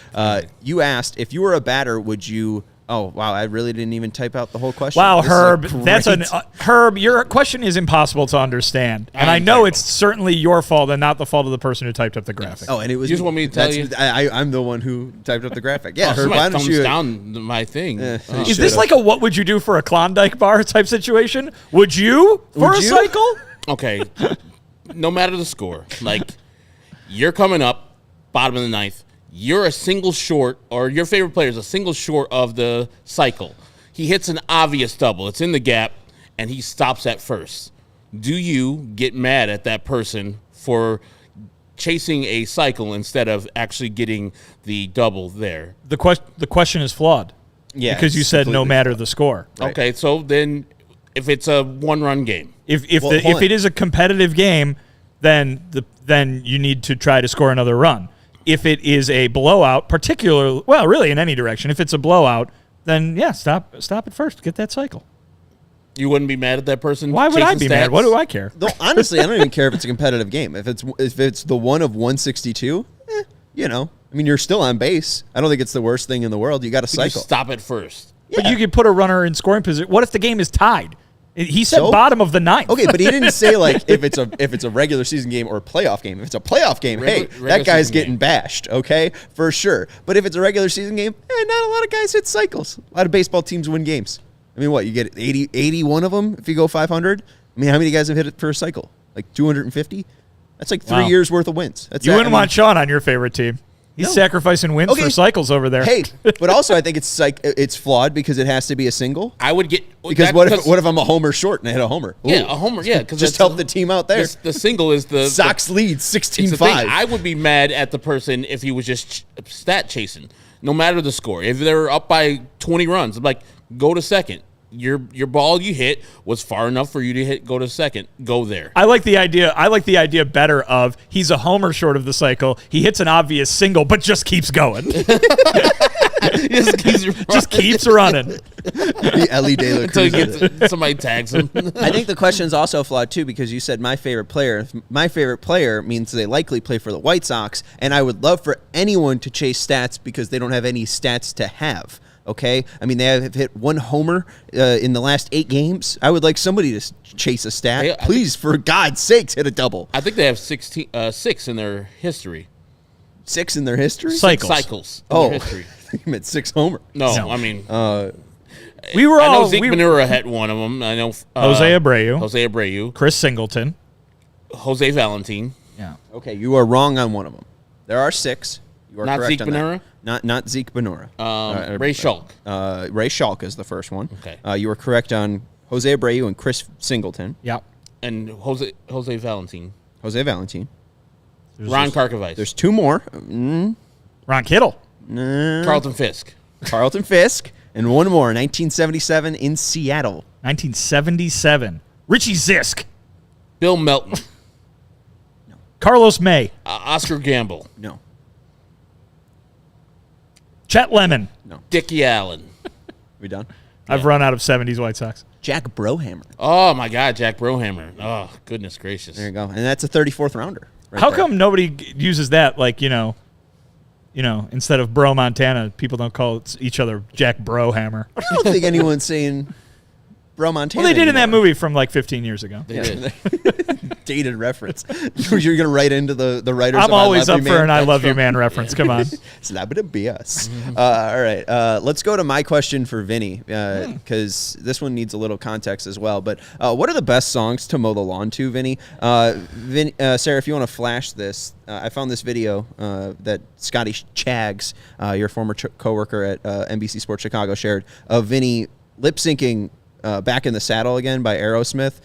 Speaker 1: You asked, if you were a batter, would you... Oh, wow, I really didn't even type out the whole question.
Speaker 2: Wow,
Speaker 1: This
Speaker 2: Herb,
Speaker 1: is
Speaker 2: that's
Speaker 1: great.
Speaker 2: Herb, your question is impossible to understand. And I know it's certainly your fault and not the fault of the person who typed up the graphic.
Speaker 1: Oh, and it was...
Speaker 3: You just want me to tell you?
Speaker 1: I'm the one who typed up the graphic. Yeah, Herb,
Speaker 3: Somebody
Speaker 1: why don't
Speaker 3: thumbs
Speaker 1: you...
Speaker 3: down my thing.
Speaker 2: Is this like a what would you do for a Klondike bar type situation? Would you for
Speaker 1: Would
Speaker 2: a
Speaker 1: you?
Speaker 2: cycle?
Speaker 3: Okay, no matter the score, like you're coming up, bottom of the ninth, you're a single short, or your favorite player is a single short of the cycle. He hits an obvious double. It's in the gap, and he stops at first. Do you get mad at that person for chasing a cycle instead of actually getting the double there?
Speaker 2: The question is flawed.
Speaker 1: Yeah,
Speaker 2: because you
Speaker 1: it's
Speaker 2: said no
Speaker 1: completely
Speaker 2: matter the score.
Speaker 1: Right.
Speaker 3: Okay, so then if it's a one-run game.
Speaker 2: If
Speaker 1: Well, hold on.
Speaker 2: it is a competitive game, then you need to try to score another run. If it is a blowout, really in any direction, if it's a blowout, then yeah, stop it first. Get that cycle.
Speaker 3: You wouldn't be mad at that person?
Speaker 2: Why would I
Speaker 3: chasing
Speaker 2: be mad?
Speaker 3: stats?
Speaker 2: What do I care?
Speaker 1: Though, honestly, I don't even care if it's a competitive game. If it's the one of 162, I mean, you're still on base. I don't think it's the worst thing in the world. You got to
Speaker 3: You
Speaker 1: cycle.
Speaker 3: stop it first.
Speaker 2: But you could put a runner in scoring position. What if the game is tied? He said
Speaker 1: So?
Speaker 2: bottom of the ninth.
Speaker 1: Okay, but he didn't say like if it's a regular season game or a playoff game. If it's a playoff game,
Speaker 3: Regular
Speaker 1: that guy's
Speaker 3: season
Speaker 1: getting
Speaker 3: game.
Speaker 1: bashed, okay, for sure. But if it's a regular season game, not a lot of guys hit cycles. A lot of baseball teams win games. I mean, what, you get 81 of them if you go 500? I mean, how many guys have hit it per cycle? Like 250? That's like 3
Speaker 2: Wow.
Speaker 1: years worth of wins. That's
Speaker 2: You wouldn't want Sean on your favorite team. He's
Speaker 1: No.
Speaker 2: sacrificing wins
Speaker 1: Okay.
Speaker 2: for cycles over there.
Speaker 1: Hey, but also I think it's flawed because it has to be a single.
Speaker 3: I would get
Speaker 1: Because what if I'm a homer short and I hit a homer?
Speaker 3: Yeah,
Speaker 1: Ooh.
Speaker 3: a homer. Yeah, because
Speaker 1: Just help the team out there.
Speaker 3: The single is the
Speaker 1: Sox lead
Speaker 3: It's the
Speaker 1: 16-5.
Speaker 3: thing. I would be mad at the person if he was just stat chasing, no matter the score. If they're up by 20 runs, I'm like, go to second. Your ball you hit was far enough for you to go to second. Go there.
Speaker 2: I like the idea better of he's a homer short of the cycle. He hits an obvious single, but just keeps going. Just keeps running.
Speaker 1: The Ellie De La
Speaker 3: Until
Speaker 1: Cruz.
Speaker 3: somebody tags him.
Speaker 1: I think the question is also flawed too because you said my favorite player. If my favorite player means they likely play for the White Sox, and I would love for anyone to chase stats because they don't have any stats to have. Okay, I mean they have hit one homer in the last 8 games. I would like somebody to chase a stat.
Speaker 3: Hey,
Speaker 1: Please, for God's sakes, hit a double.
Speaker 3: I think they have 6 in their history.
Speaker 1: 6 in their history.
Speaker 2: Cycles.
Speaker 3: In
Speaker 1: Oh,
Speaker 3: their history.
Speaker 1: you meant 6 homer.
Speaker 3: No,
Speaker 2: No.
Speaker 3: I mean,
Speaker 2: We were
Speaker 3: I know
Speaker 2: all
Speaker 3: Zeke Manura had one of them. I know
Speaker 2: Jose Abreu,
Speaker 3: Jose Abreu,
Speaker 2: Chris Singleton.
Speaker 3: Jose Valentin.
Speaker 2: Yeah.
Speaker 1: Okay, you are wrong on one of them. There are 6. You are
Speaker 3: Not
Speaker 1: correct
Speaker 3: Zeke
Speaker 1: on that.
Speaker 3: Manura?
Speaker 1: Not Zeke Benura.
Speaker 3: Ray Schulk.
Speaker 1: Ray Schalk is the first one.
Speaker 3: Okay.
Speaker 1: You were correct on Jose Abreu and Chris Singleton.
Speaker 2: Yeah.
Speaker 3: And Jose Valentin.
Speaker 1: Jose Valentin.
Speaker 3: Ron Karkovice.
Speaker 1: There's 2 more.
Speaker 2: Ron Kittle.
Speaker 3: Carlton Fisk.
Speaker 1: Carlton Fisk. And one more, 1977 in Seattle.
Speaker 2: 1977. Richie Zisk.
Speaker 3: Bill Melton.
Speaker 2: Carlos May.
Speaker 3: Oscar Gamble.
Speaker 1: No.
Speaker 2: Chet Lemon.
Speaker 3: Dickie Allen.
Speaker 1: We done?
Speaker 2: I've run out of 70s White Sox.
Speaker 1: Jack Brohammer.
Speaker 3: Oh, my God, Jack Brohammer. Oh, goodness gracious.
Speaker 1: There you go. And that's a 34th rounder. right
Speaker 2: How
Speaker 1: there.
Speaker 2: come nobody uses that? Like, instead of Bro Montana, people don't call each other Jack Brohammer.
Speaker 1: I don't think anyone's saying Bro Montana.
Speaker 2: Well, they did in that
Speaker 1: anymore.
Speaker 2: movie from like 15 years ago.
Speaker 3: They did.
Speaker 1: Dated reference. You're going to write into the writers
Speaker 2: I'm
Speaker 1: of I
Speaker 2: always
Speaker 1: Love
Speaker 2: up
Speaker 1: You
Speaker 2: for
Speaker 1: Man?
Speaker 2: an I
Speaker 1: That's
Speaker 2: Love You
Speaker 1: from-
Speaker 2: Man reference. Come on.
Speaker 1: Slap it a BS. All right. Let's go to my question for Vinny because this one needs a little context as well. But what are the best songs to mow the lawn to, Vinny? Sarah, if you want to flash this, I found this video that Scotty Chags, your former coworker at NBC Sports Chicago, shared of Vinny lip syncing Back in the Saddle Again by Aerosmith.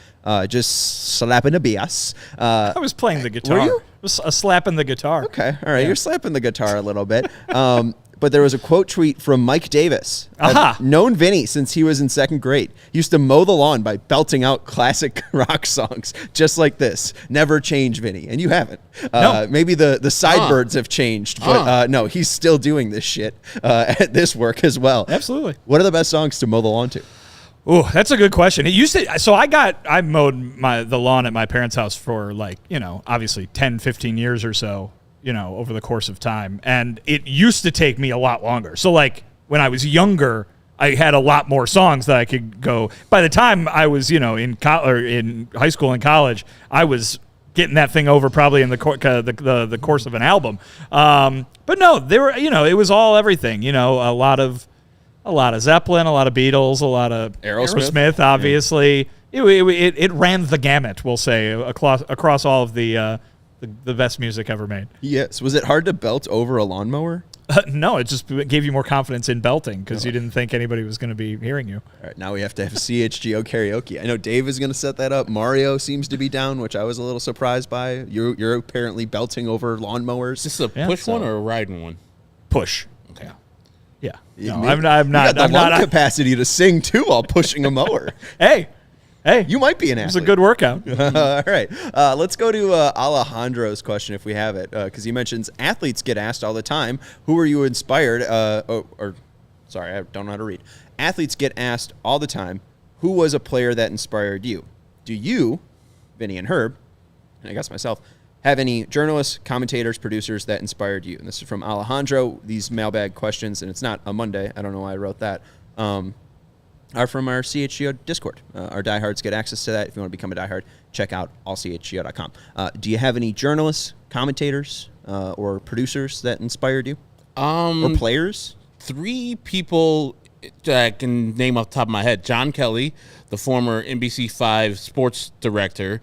Speaker 1: Just slapping a BS.
Speaker 2: I was playing the guitar.
Speaker 1: Were you?
Speaker 2: It was a slap in the guitar.
Speaker 1: Okay, all right. You're slapping the guitar a little bit. But there was a quote tweet from Mike Davis.
Speaker 2: Aha.
Speaker 1: I've known Vinny since he was in 2nd grade. He used to mow the lawn by belting out classic rock songs just like this. Never change, Vinny. And you haven't.
Speaker 2: No.
Speaker 1: Maybe the sideburns have changed, but no, he's still doing this shit at this work as well.
Speaker 2: Absolutely.
Speaker 1: What are the best songs to mow the lawn to?
Speaker 2: Oh, that's a good question. It used to. So I mowed the lawn at my parents' house for obviously 10, 15 years or so, over the course of time. And it used to take me a lot longer. So when I was younger, I had a lot more songs that I could go. By the time I was, in high school and college, I was getting that thing over probably in the course of an album. But no, they were, it was all everything, a lot of Zeppelin, a lot of Beatles, a lot of Aerosmith obviously. Yeah. It ran the gamut, we'll say, across all of the best music ever made.
Speaker 1: Yes. Was it hard to belt over a lawnmower?
Speaker 2: No, it just gave you more confidence in belting because you didn't think anybody was going to be hearing you.
Speaker 1: All right, now we have to have CHGO karaoke. I know Dave is going to set that up. Mario seems to be down, which I was a little surprised by. You're apparently belting over lawnmowers.
Speaker 3: Is this a push one or a riding one?
Speaker 2: Push.
Speaker 3: Okay.
Speaker 2: Yeah.
Speaker 1: You
Speaker 2: No,
Speaker 1: may-
Speaker 2: I'm
Speaker 1: You
Speaker 2: not.
Speaker 1: got the
Speaker 2: I'm
Speaker 1: lung
Speaker 2: not.
Speaker 1: capacity to sing too while pushing a mower.
Speaker 2: Hey.
Speaker 1: You might be an
Speaker 2: It was
Speaker 1: athlete.
Speaker 2: a good workout.
Speaker 1: All right. Let's go to Alejandro's question if we have it, because he mentions athletes get asked all the time, who were you inspired? Sorry, I don't know how to read. Athletes get asked all the time, who was a player that inspired you? Do you, Vinny and Herb, and I guess myself, have any journalists, commentators, producers that inspired you? And this is from Alejandro, these mailbag questions, and it's not a Monday. I don't know why I wrote that. are from our CHGO Discord. Our diehards get access to that. If you want to become a diehard, check out allchgo.com. Do you have any journalists, commentators, or producers that inspired you? Or players?
Speaker 3: 3 people that I can name off the top of my head. John Kelly, the former NBC5 sports director.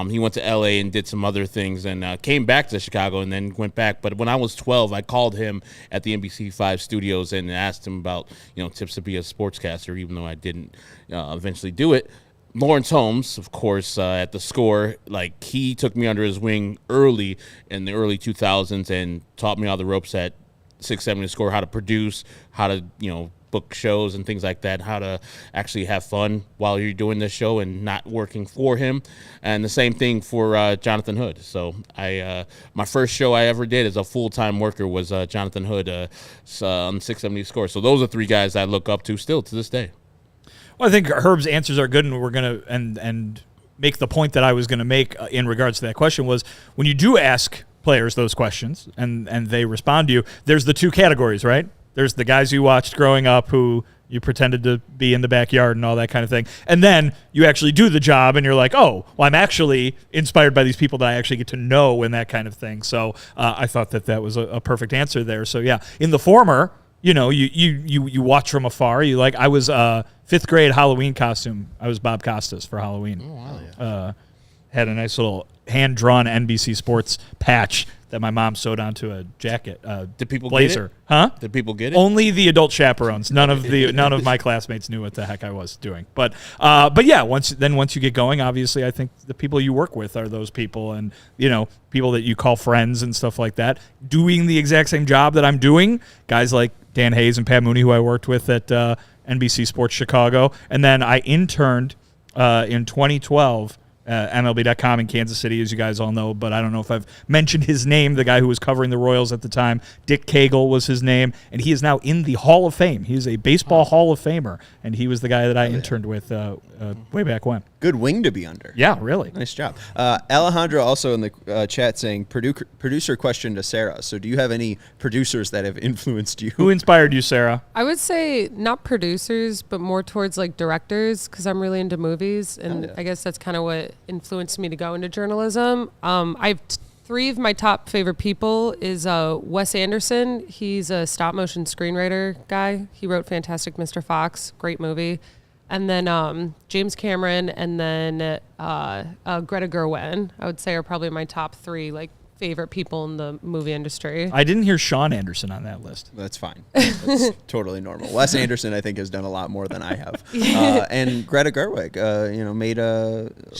Speaker 3: He went to L.A. and did some other things and came back to Chicago and then went back. But when I was 12, I called him at the NBC5 studios and asked him about, tips to be a sportscaster, even though I didn't eventually do it. Lawrence Holmes, of course, at the Score, he took me under his wing early in the early 2000s and taught me all the ropes at 670 Score, how to produce, how to, book shows and things like that, how to actually have fun while you're doing this show and not working for him. And the same thing for Jonathan Hood. So my first show I ever did as a full-time worker was Jonathan Hood on 670 Score. So those are 3 guys I look up to still to this day.
Speaker 2: Well, I think Herb's answers are good, and we're going to and make the point that I was going to make in regards to that question was when you do ask players those questions and they respond to you, there's the 2 categories, right? There's the guys you watched growing up who you pretended to be in the backyard and all that kind of thing. And then you actually do the job and you're like, oh, well, I'm actually inspired by these people that I actually get to know and that kind of thing. So I thought that was a perfect answer there. So, yeah, in the former, you watch from afar. I was 5th grade Halloween costume. I was Bob Costas for Halloween.
Speaker 3: Oh, wow. Yeah.
Speaker 2: Had a nice little hand-drawn NBC Sports patch that my mom sewed onto a jacket.
Speaker 3: Did people
Speaker 2: blazer.
Speaker 3: get it?
Speaker 2: Huh?
Speaker 3: Did people get it?
Speaker 2: Only the adult chaperones. None of my classmates knew what the heck I was doing. But yeah, once you get going, obviously, I think the people you work with are those people, and people that you call friends and stuff like that, doing the exact same job that I'm doing. Guys like Dan Hayes and Pat Mooney, who I worked with at NBC Sports Chicago, and then I interned in 2012. MLB.com in Kansas City, as you guys all know, but I don't know if I've mentioned his name, the guy who was covering the Royals at the time. Dick Cagle was his name, and he is now in the Hall of Fame. He's a baseball Hall of Famer, and he was the guy that I interned with way back when.
Speaker 1: Good wing to be under.
Speaker 2: Yeah, really.
Speaker 1: Nice job. Alejandro also in the chat saying, producer question to Sarah. So do you have any producers that have influenced you?
Speaker 2: Who inspired you, Sarah?
Speaker 4: I would say not producers, but more towards directors, because I'm really into movies, and I guess that's kind of what influenced me to go into journalism. I have 3 of my top favorite people is Wes Anderson. He's a stop motion screenwriter guy. He wrote Fantastic Mr. Fox, great movie. And then James Cameron, and then Greta Gerwig, I would say, are probably my top 3 favorite people in the movie industry.
Speaker 2: I didn't hear Sean Anderson on that list.
Speaker 1: That's fine. That's totally normal. Wes Anderson, I think, has done a lot more than I have. And Greta Gerwig, made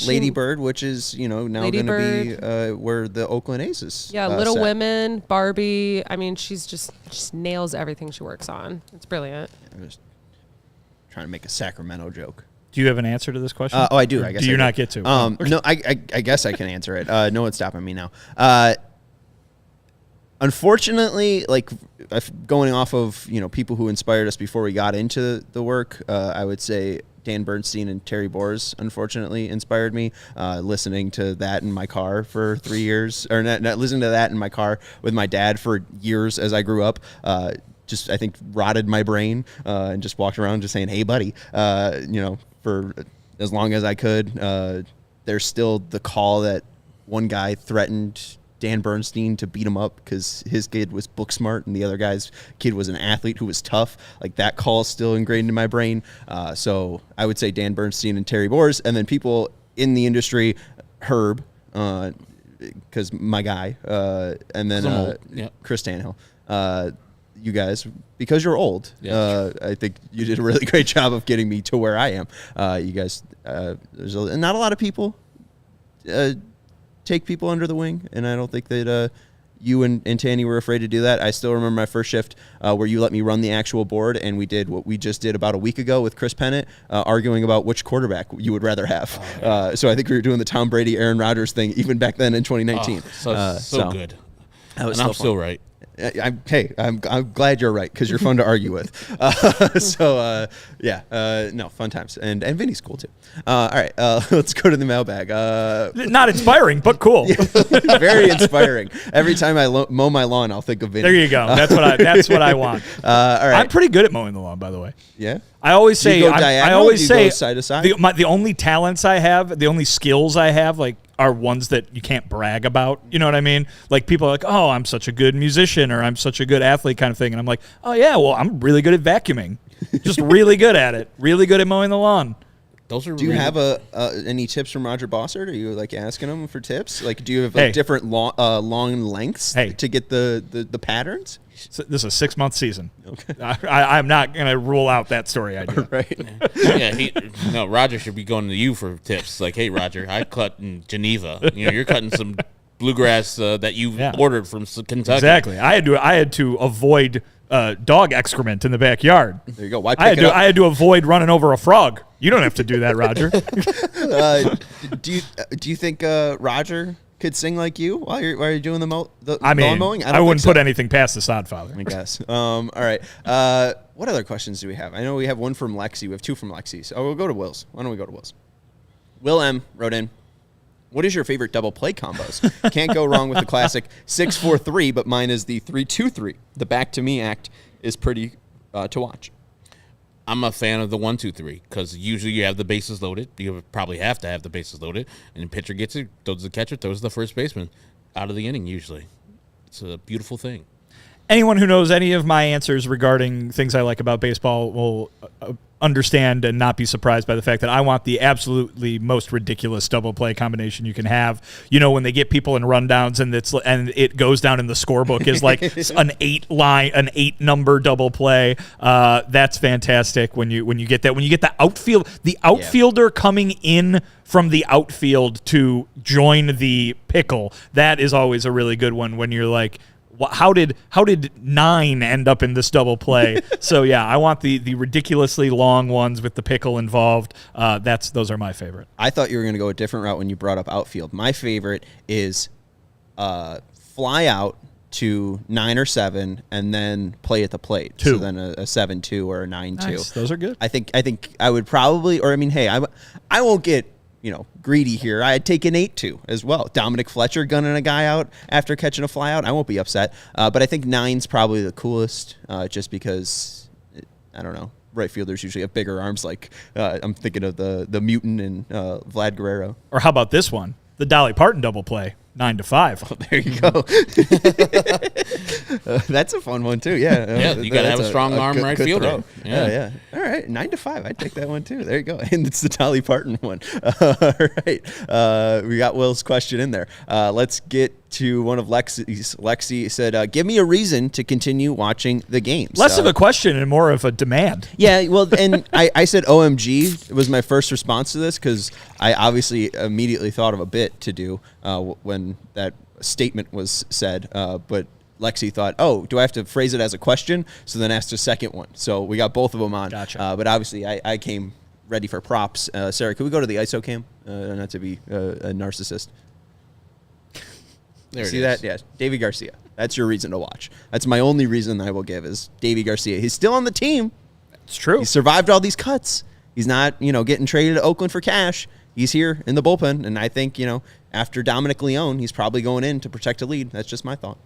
Speaker 1: Lady Bird, which is, now going to be where the Oakland A's
Speaker 4: Yeah, Little Women, Barbie. I mean, she just nails everything she works on. It's brilliant.
Speaker 1: I'm just trying to make a Sacramento joke.
Speaker 2: Do you have an answer to this question?
Speaker 1: I do. I guess.
Speaker 2: Do you not get to?
Speaker 1: No, I guess I can answer it. No one's stopping me now. Unfortunately, going off of people who inspired us before we got into the work, I would say Dan Bernstein and Terry Boers, unfortunately, inspired me. Listening to that in my car for 3 years, or not listening to that in my car with my dad for years as I grew up. Just, I think, rotted my brain and just walked around just saying, hey, buddy, for as long as I could. There's still the call that one guy threatened Dan Bernstein to beat him up because his kid was book smart and the other guy's kid was an athlete who was tough. That call is still ingrained in my brain. So I would say Dan Bernstein and Terry Boers, and then people in the industry, Herb, because my guy, and then Chris Tannehill. You guys, because you're old, I think you did a really great job of getting me to where I am. You guys, there's not a lot of people take people under the wing, and I don't think that you and Tanny were afraid to do that. I still remember my first shift where you let me run the actual board, and we did what we just did about a week ago with Chris Pennant, arguing about which quarterback you would rather have. So I think we were doing the Tom Brady, Aaron Rodgers thing even back then in 2019.
Speaker 3: So good.
Speaker 1: And
Speaker 3: I'm still right.
Speaker 1: I'm glad you're right because you're fun to argue with. No, fun times, and Vinny's cool too. All right, let's go to the mailbag.
Speaker 2: Not inspiring, but cool.
Speaker 1: Very inspiring. Every time I mow my lawn, I'll think of Vinny.
Speaker 2: There you go. That's what I want.
Speaker 1: All right,
Speaker 2: I'm pretty good at mowing the lawn, by the way.
Speaker 1: Yeah.
Speaker 2: I always say,
Speaker 1: do you go diagonal, or do you go side to side?
Speaker 2: The only talents I have, the only skills I have, like, are ones that you can't brag about. You know what I mean? Like, people are like, oh, I'm such a good musician or I'm such a good athlete kind of thing. And I'm like, oh, yeah, well, I'm really good at vacuuming. Just really good at it. Really good at mowing the lawn.
Speaker 3: Those are.
Speaker 1: Do you have any tips from Roger Bossert? Are you like asking him for tips? Like, do you have like different long lengths to get the patterns?
Speaker 2: So this is a 6-month season. Okay. I'm not going to rule out that story idea.
Speaker 3: Right. Roger should be going to you for tips. Like, hey, Roger, I cut in Geneva. You're cutting some bluegrass that you've ordered from Kentucky.
Speaker 2: Exactly. I had to avoid dog excrement in the backyard.
Speaker 1: There you go. Why
Speaker 2: I had to avoid running over a frog. You don't have to do that, Roger.
Speaker 1: Do you think Roger could sing like you while you're doing the lawn mowing?
Speaker 2: I wouldn't put anything past the Sodfather.
Speaker 1: I guess. All right. What other questions do we have? I know we have one from Lexi. We have two from Lexi. So we'll go to Will's. Why don't we go to Will's? Will M. wrote in, what is your favorite double play combos? Can't go wrong with the classic 6-4-3, but mine is the 3-2-3. The back to me act is pretty to watch.
Speaker 3: I'm a fan of the 1-2-3 because usually you have the bases loaded. You probably have to have the bases loaded, and the pitcher gets it, throws the catcher, throws the first baseman out of the inning. Usually, it's a beautiful thing.
Speaker 2: Anyone who knows any of my answers regarding things I like about baseball will understand and not be surprised by the fact that I want the absolutely most ridiculous double play combination you can have. You know, when they get people in rundowns and it goes down in the scorebook is like an 8 number double play. That's fantastic when you get that. When you get the outfielder coming in from the outfield to join the pickle, that is always a really good one when you're like, how did 9 end up in this double play? So yeah, I want the ridiculously long ones with the pickle involved. Those are my favorite.
Speaker 1: I thought you were going to go a different route when you brought up outfield. My favorite is fly out to 9 or 7 and then play at the plate.
Speaker 2: 2.
Speaker 1: So then a 7-2 or a 9-2.
Speaker 2: Nice. Those are good.
Speaker 1: I think I would probably, or I mean, hey, I won't get greedy here. I'd take an 8-2 as well. Dominic Fletcher gunning a guy out after catching a fly out. I won't be upset. But I think 9's probably the coolest just because, I don't know, right fielders usually have bigger arms. Like I'm thinking of the mutant and Vlad Guerrero.
Speaker 2: Or how about this one? The Dolly Parton double play. 9-5.
Speaker 1: Oh, there you go. That's a fun one too. Yeah,
Speaker 3: you got to have a strong arm right fielder.
Speaker 1: Yeah. All right, 9-5. I'd take that one too. There you go. And it's the Dolly Parton one. All right, we got Will's question in there. Let's get to one of Lexi's. Lexi said, "Give me a reason to continue watching the games."
Speaker 2: Less of a question and more of a demand.
Speaker 1: Yeah, well, and I said OMG was my first response to this because I obviously immediately thought of a bit to do when that statement was said, but Lexi thought, oh, do I have to phrase it as a question? So then asked a second one. So we got both of them on.
Speaker 2: Gotcha.
Speaker 1: But obviously I came ready for props. Sarah, could we go to the ISO cam? Not to be a narcissist.
Speaker 3: There
Speaker 1: See that? Yeah, Davy Garcia. That's your reason to watch. That's my only reason I will give is Davy Garcia. He's still on the team.
Speaker 2: It's true.
Speaker 1: He survived all these cuts. He's not, getting traded to Oakland for cash. He's here in the bullpen, and I think, after Dominic Leone, he's probably going in to protect a lead. That's just my thought.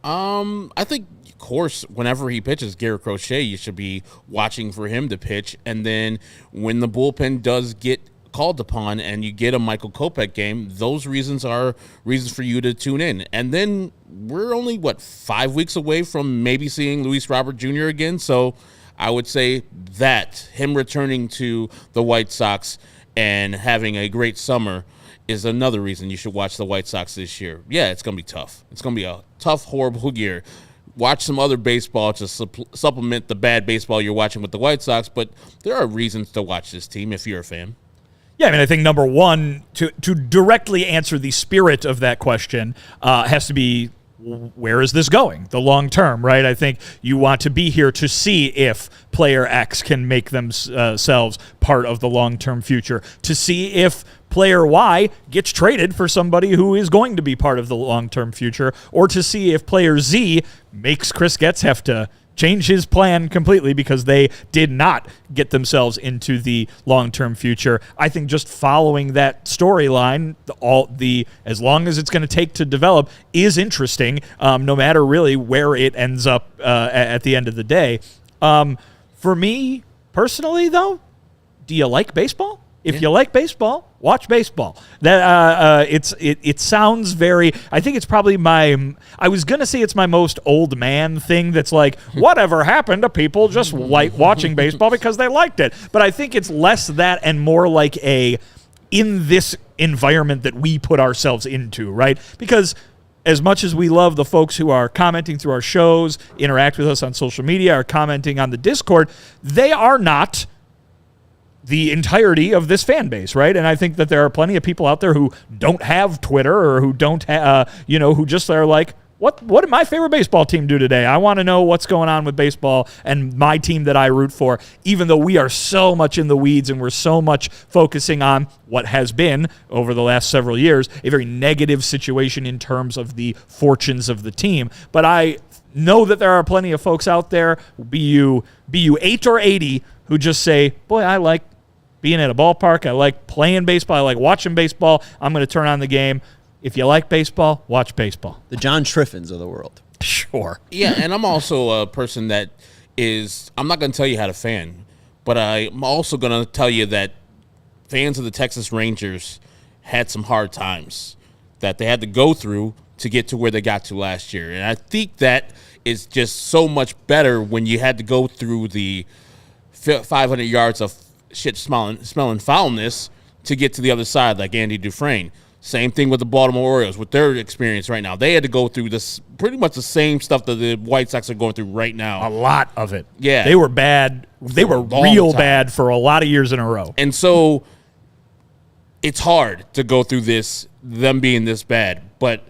Speaker 3: I think, of course, whenever he pitches Garrett Crochet, you should be watching for him to pitch. And then when the bullpen does get called upon and you get a Michael Kopech game, those reasons are reasons for you to tune in. And then we're only, 5 weeks away from maybe seeing Luis Robert Jr. again. So I would say that him returning to the White Sox and having a great summer is another reason you should watch the White Sox this year. Yeah, it's going to be tough. It's going to be a tough, horrible year. Watch some other baseball to supplement the bad baseball you're watching with the White Sox, but there are reasons to watch this team if you're a fan.
Speaker 2: Yeah, I think number one, to directly answer the spirit of that question has to be, where is this going? The long term, right? I think you want to be here to see if player X can make themselves part of the long-term future, to see if player Y gets traded for somebody who is going to be part of the long-term future, or to see if player Z makes Chris Getz have to change his plan completely because they did not get themselves into the long-term future. I think just following that storyline, as long as it's going to take to develop, is interesting, no matter really where it ends up at the end of the day. For me personally, though, do you like baseball? If you like baseball, watch baseball. That it sounds very. I think it's probably I was gonna say it's my most old man thing. That's like, whatever happened to people just like watching baseball because they liked it. But I think it's less that and more like in this environment that we put ourselves into, right? Because as much as we love the folks who are commenting through our shows, interact with us on social media, are commenting on the Discord, they are not the entirety of this fan base, right? And I think that there are plenty of people out there who don't have Twitter or who don't, who just are like, what did my favorite baseball team do today? I want to know what's going on with baseball and my team that I root for, even though we are so much in the weeds and we're so much focusing on what has been, over the last several years, a very negative situation in terms of the fortunes of the team. But I know that there are plenty of folks out there, be you 8 or 80, who just say, boy, I like being at a ballpark. I like playing baseball. I like watching baseball. I'm going to turn on the game. If you like baseball, watch baseball.
Speaker 1: The John Triffins of the world.
Speaker 2: Sure.
Speaker 3: Yeah, and I'm also a person that I'm not going to tell you how to fan, but I'm also going to tell you that fans of the Texas Rangers had some hard times that they had to go through to get to where they got to last year. And I think that is just so much better when you had to go through the 500 yards of smelling foulness to get to the other side, like Andy Dufresne. Same thing with the Baltimore Orioles with their experience right now. They had to go through this pretty much the same stuff that the White Sox are going through right now.
Speaker 2: A lot of it.
Speaker 3: Yeah.
Speaker 2: They were bad. They were real bad for a lot of years in a row.
Speaker 3: And so it's hard to go through this, them being this bad. But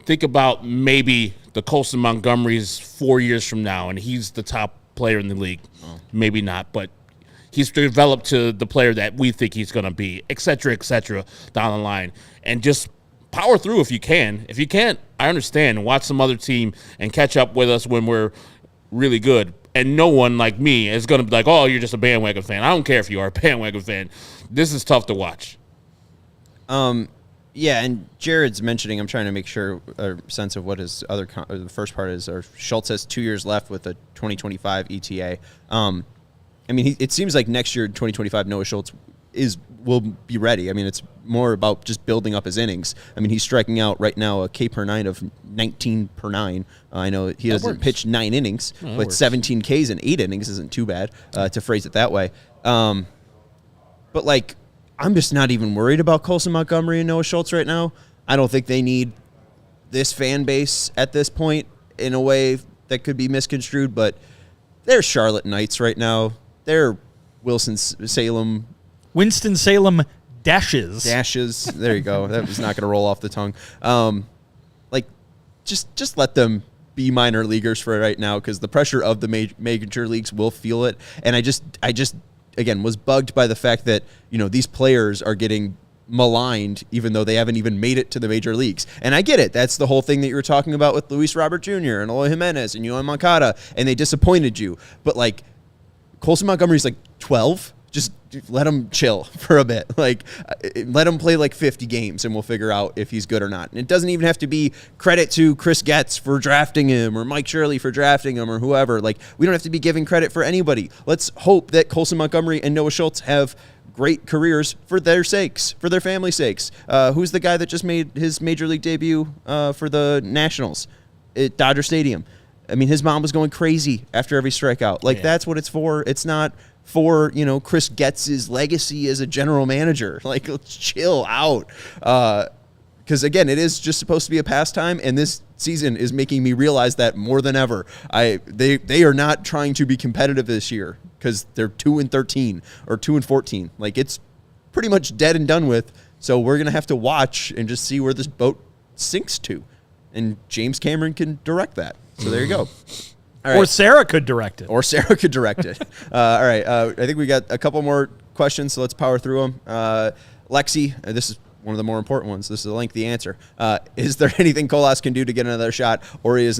Speaker 3: think about maybe the Colson Montgomery's 4 years from now, and he's the top player in the league. Oh. Maybe not, but he's developed to the player that we think he's going to be, et cetera, down the line. And just power through if you can. If you can't, I understand. Watch some other team and catch up with us when we're really good. And no one like me is going to be like, oh, you're just a bandwagon fan. I don't care if you are a bandwagon fan. This is tough to watch.
Speaker 1: Yeah, and Jared's mentioning, I'm trying to make sure a sense of what his other the first part is. Schultz has 2 years left with a 2025 ETA. I mean, it seems like next year, 2025, Noah Schultz will be ready. I mean, it's more about just building up his innings. I mean, he's striking out right now a K per 9 of 19 per 9. I know he hasn't pitched 9 innings, but 17 Ks in 8 innings isn't too bad, to phrase it that way. But, like, I'm just not even worried about Colson Montgomery and Noah Schultz right now. I don't think they need this fan base at this point in a way that could be misconstrued, but they're Charlotte Knights right now. They're Winston-Salem
Speaker 2: Dashes.
Speaker 1: There you go. That was not going to roll off the tongue. Just let them be minor leaguers for right now, because the pressure of the major leagues will feel it. And I just again was bugged by the fact that these players are getting maligned even though they haven't even made it to the major leagues. And I get it. That's the whole thing that you were talking about with Luis Robert Jr. and Eloy Jimenez and Yoan Moncada, and they disappointed you. But like Colson Montgomery's like 12. Just let him chill for a bit. Like, let him play like 50 games, and we'll figure out if he's good or not. And it doesn't even have to be credit to Chris Getz for drafting him or Mike Shirley for drafting him or whoever. Like, we don't have to be giving credit for anybody. Let's hope that Colson Montgomery and Noah Schultz have great careers for their sakes, for their family's sakes. Who's the guy that just made his major league debut for the Nationals at Dodger Stadium? I mean, his mom was going crazy after every strikeout. Like, that's what it's for. It's not for, Chris Getz's legacy as a general manager. Like, let's chill out. Because, again, it is just supposed to be a pastime, and this season is making me realize that more than ever. They are not trying to be competitive this year because they're 2-13 or 2-14. Like, it's pretty much dead and done with. So we're going to have to watch and just see where this boat sinks to. And James Cameron can direct that. So there you go. All right.
Speaker 2: Or Sarah could direct it.
Speaker 1: All right. I think we got a couple more questions, so let's power through them. Lexi, this is one of the more important ones. This is a lengthy answer. Is there anything Colas can do to get another shot, or is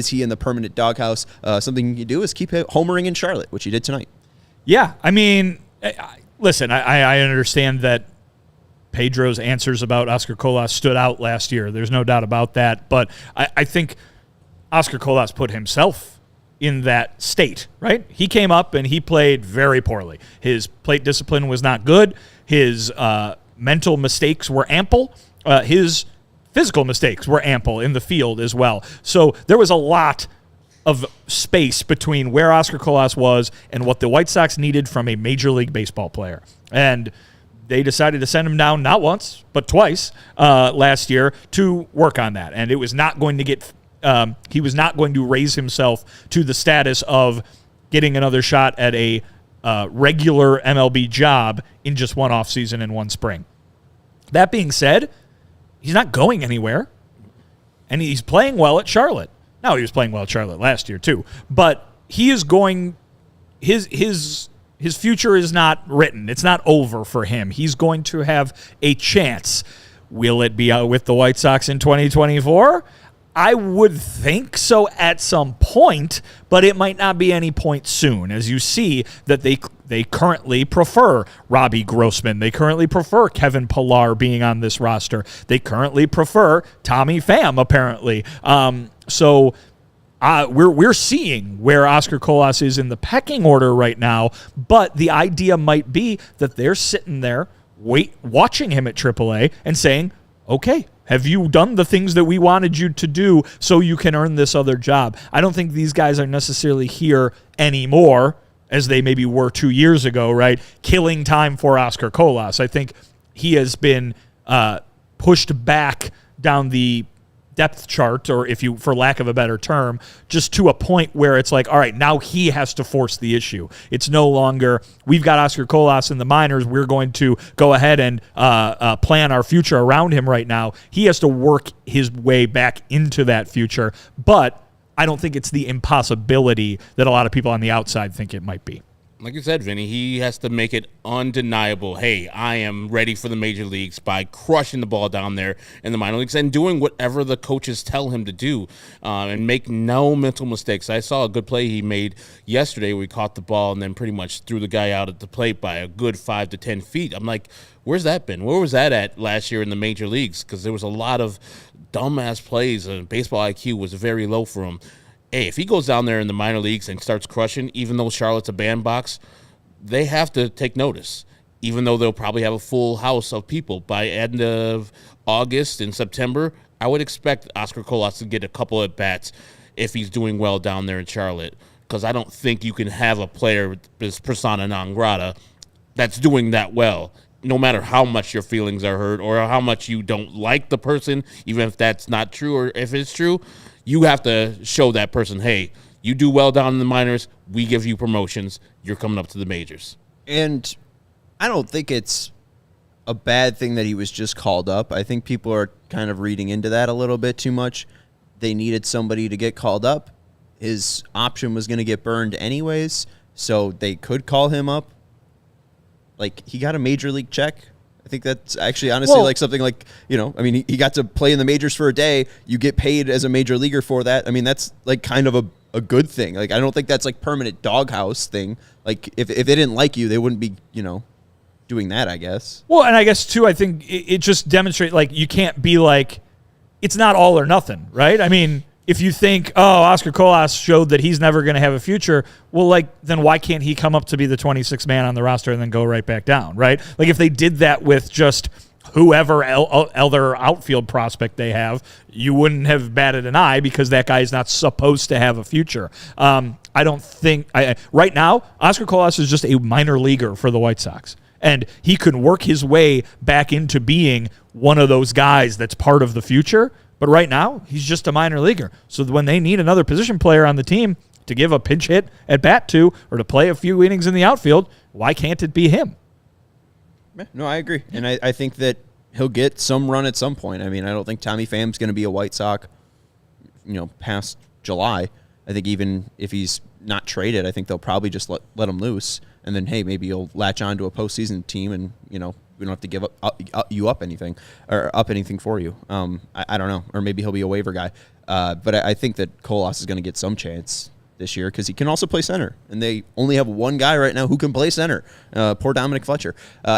Speaker 1: he in the permanent doghouse? Something he can do is keep homering in Charlotte, which he did tonight.
Speaker 2: Yeah, I mean, listen, I understand that Pedro's answers about Oscar Colas stood out last year. There's no doubt about that. But I think Oscar Colas put himself in that state, right? He came up and he played very poorly. His plate discipline was not good. His mental mistakes were ample. His physical mistakes were ample in the field as well. So there was a lot of space between where Oscar Colas was and what the White Sox needed from a Major League Baseball player. And they decided to send him down not once, but twice last year to work on that. And it was not going to get he was not going to raise himself to the status of getting another shot at a regular MLB job in just one offseason and one spring. That being said, he's not going anywhere, and he's playing well at Charlotte. Now, he was playing well at Charlotte last year too, but he is going his future is not written. It's not over for him. He's going to have a chance. Will it be out with the White Sox in 2024? I would think so at some point, but it might not be any point soon. As you see that they currently prefer Robbie Grossman. They currently prefer Kevin Pillar being on this roster. They currently prefer Tommy Pham, apparently. So we're seeing where Oscar Colas is in the pecking order right now, but the idea might be that they're sitting there watching him at AAA and saying, okay, have you done the things that we wanted you to do so you can earn this other job? I don't think these guys are necessarily here anymore as they maybe were 2 years ago, right? Killing time for Oscar Colas. I think he has been pushed back down the depth chart, or if you, for lack of a better term, just to a point where it's like, all right, now he has to force the issue. It's no longer, we've got Oscar Colas in the minors, we're going to go ahead and plan our future around him right now. He has to work his way back into that future, but I don't think it's the impossibility that a lot of people on the outside think it might be.
Speaker 3: Like you said, Vinny, he has to make it undeniable. Hey, I am ready for the major leagues by crushing the ball down there in the minor leagues and doing whatever the coaches tell him to do, and make no mental mistakes. I saw a good play he made yesterday where he caught the ball and then pretty much threw the guy out at the plate by a good 5 to 10 feet. I'm like, where's that been? Where was that at last year in the major leagues? Because there was a lot of dumbass plays, and baseball IQ was very low for him. Hey, if he goes down there in the minor leagues and starts crushing, even though Charlotte's a bandbox, they have to take notice, even though they'll probably have a full house of people. By end of August and September, I would expect Oscar Colas to get a couple at bats if he's doing well down there in Charlotte, because I don't think you can have a player with persona non grata that's doing that well, no matter how much your feelings are hurt or how much you don't like the person, even if that's not true or if it's true. You have to show that person, hey, you do well down in the minors, we give you promotions, you're coming up to the majors.
Speaker 1: And I don't think it's a bad thing that he was just called up. I think people are kind of reading into that a little bit too much. They needed somebody to get called up. His option was going to get burned anyways, so they could call him up. Like, he got a major league check. I think that's actually honestly like something like, I mean, he got to play in the majors for a day. You get paid as a major leaguer for that. I mean, that's like kind of a good thing. Like, I don't think that's like permanent doghouse thing. Like, if they didn't like you, they wouldn't be, doing that, I guess. Well,
Speaker 2: and I guess too, I think it just demonstrates like you can't be like, it's not all or nothing, right? I mean, if you think, Oscar Colas showed that he's never going to have a future, well, like, then why can't he come up to be the 26th man on the roster and then go right back down, right? Like, if they did that with just whoever other outfield prospect they have, you wouldn't have batted an eye because that guy is not supposed to have a future. I don't think right now, Oscar Colas is just a minor leaguer for the White Sox. And he can work his way back into being one of those guys that's part of the future. But right now, he's just a minor leaguer. So when they need another position player on the team to give a pinch hit at bat to or to play a few innings in the outfield, why can't it be him?
Speaker 1: No, I agree. And I think that he'll get some run at some point. I mean, I don't think Tommy Pham's going to be a White Sox, past July. I think even if he's not traded, I think they'll probably just let him loose. And then, hey, maybe he'll latch on to a postseason team and, we don't have to give up anything for you. I don't know, or maybe he'll be a waiver guy. But I think that Colas is going to get some chance this year because he can also play center, and they only have one guy right now who can play center. Poor Dominic Fletcher.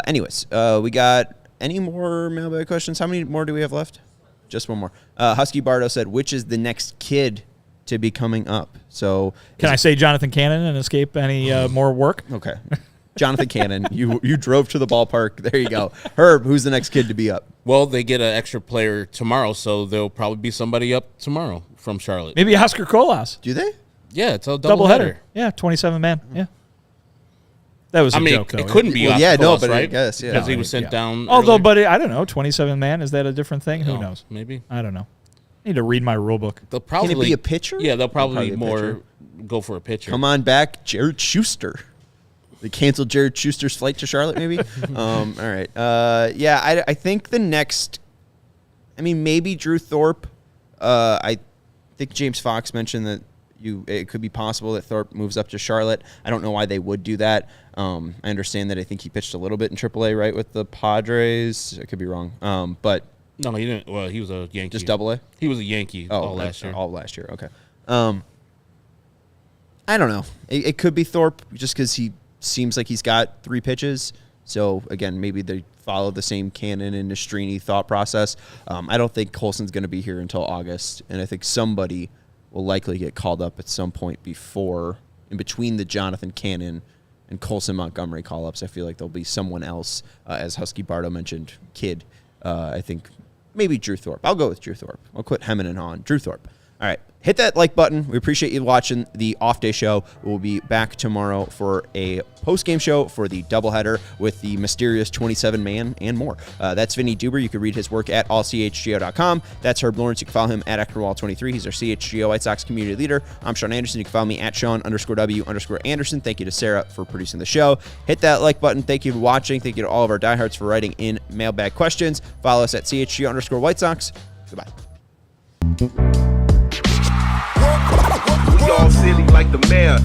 Speaker 1: Anyways, we got any more mailbag questions? How many more do we have left? Just one more. Husky Bardo said, which is the next kid to be coming up? So
Speaker 2: can I say Jonathan Cannon and escape any more work?
Speaker 1: Okay. Jonathan Cannon, you drove to the ballpark. There you go. Herb, who's the next kid to be up?
Speaker 3: Well, they get an extra player tomorrow, so there'll probably be somebody up tomorrow from Charlotte.
Speaker 2: Maybe Oscar Colas.
Speaker 1: Do they?
Speaker 3: Yeah, it's a doubleheader.
Speaker 2: Yeah, 27 man. Yeah. That was a joke, though.
Speaker 3: It couldn't be Oscar Colas, right?
Speaker 1: I guess, yeah.
Speaker 3: Because he was sent down
Speaker 2: Although,
Speaker 3: earlier.
Speaker 2: but I don't know, 27 man, is that a different thing? Who knows?
Speaker 3: Maybe.
Speaker 2: I don't know. I need to read my rule book.
Speaker 3: They'll probably,
Speaker 1: can it be a pitcher?
Speaker 3: Yeah, they'll probably more go for a pitcher.
Speaker 1: Come on back, Jared Schuster. They canceled Jared Schuster's flight to Charlotte, maybe? All right. I think the next, maybe Drew Thorpe. I think James Fox mentioned that it could be possible that Thorpe moves up to Charlotte. I don't know why they would do that. I understand that I think he pitched a little bit in AAA, right, with the Padres. I could be wrong. But
Speaker 3: no, he didn't. Well, he was a Yankee.
Speaker 1: Just Double A?
Speaker 3: He was a Yankee all last year.
Speaker 1: All last year, okay. I don't know. It could be Thorpe just because he seems like he's got 3 pitches. So, again, maybe they follow the same Cannon and Nastrini thought process. I don't think Colson's going to be here until August, and I think somebody will likely get called up at some point in between the Jonathan Cannon and Colson Montgomery call-ups. I feel like there'll be someone else, as Husky Bardo mentioned, kid. I think maybe Drew Thorpe. I'll go with Drew Thorpe. I'll quit hemming and hawing. Drew Thorpe. All right. Hit that like button. We appreciate you watching the off-day show. We'll be back tomorrow for a post-game show for the doubleheader with the mysterious 27-man and more. That's Vinnie Duber. You can read his work at allchgo.com. That's Herb Lawrence. You can follow him at Eckerwall23. He's our CHGO White Sox community leader. I'm Sean Anderson. You can follow me at Sean_W_Anderson. Thank you to Sarah for producing the show. Hit that like button. Thank you for watching. Thank you to all of our diehards for writing in mailbag questions. Follow us at CHGO_White Sox. Goodbye.
Speaker 5: We all silly like the mayor.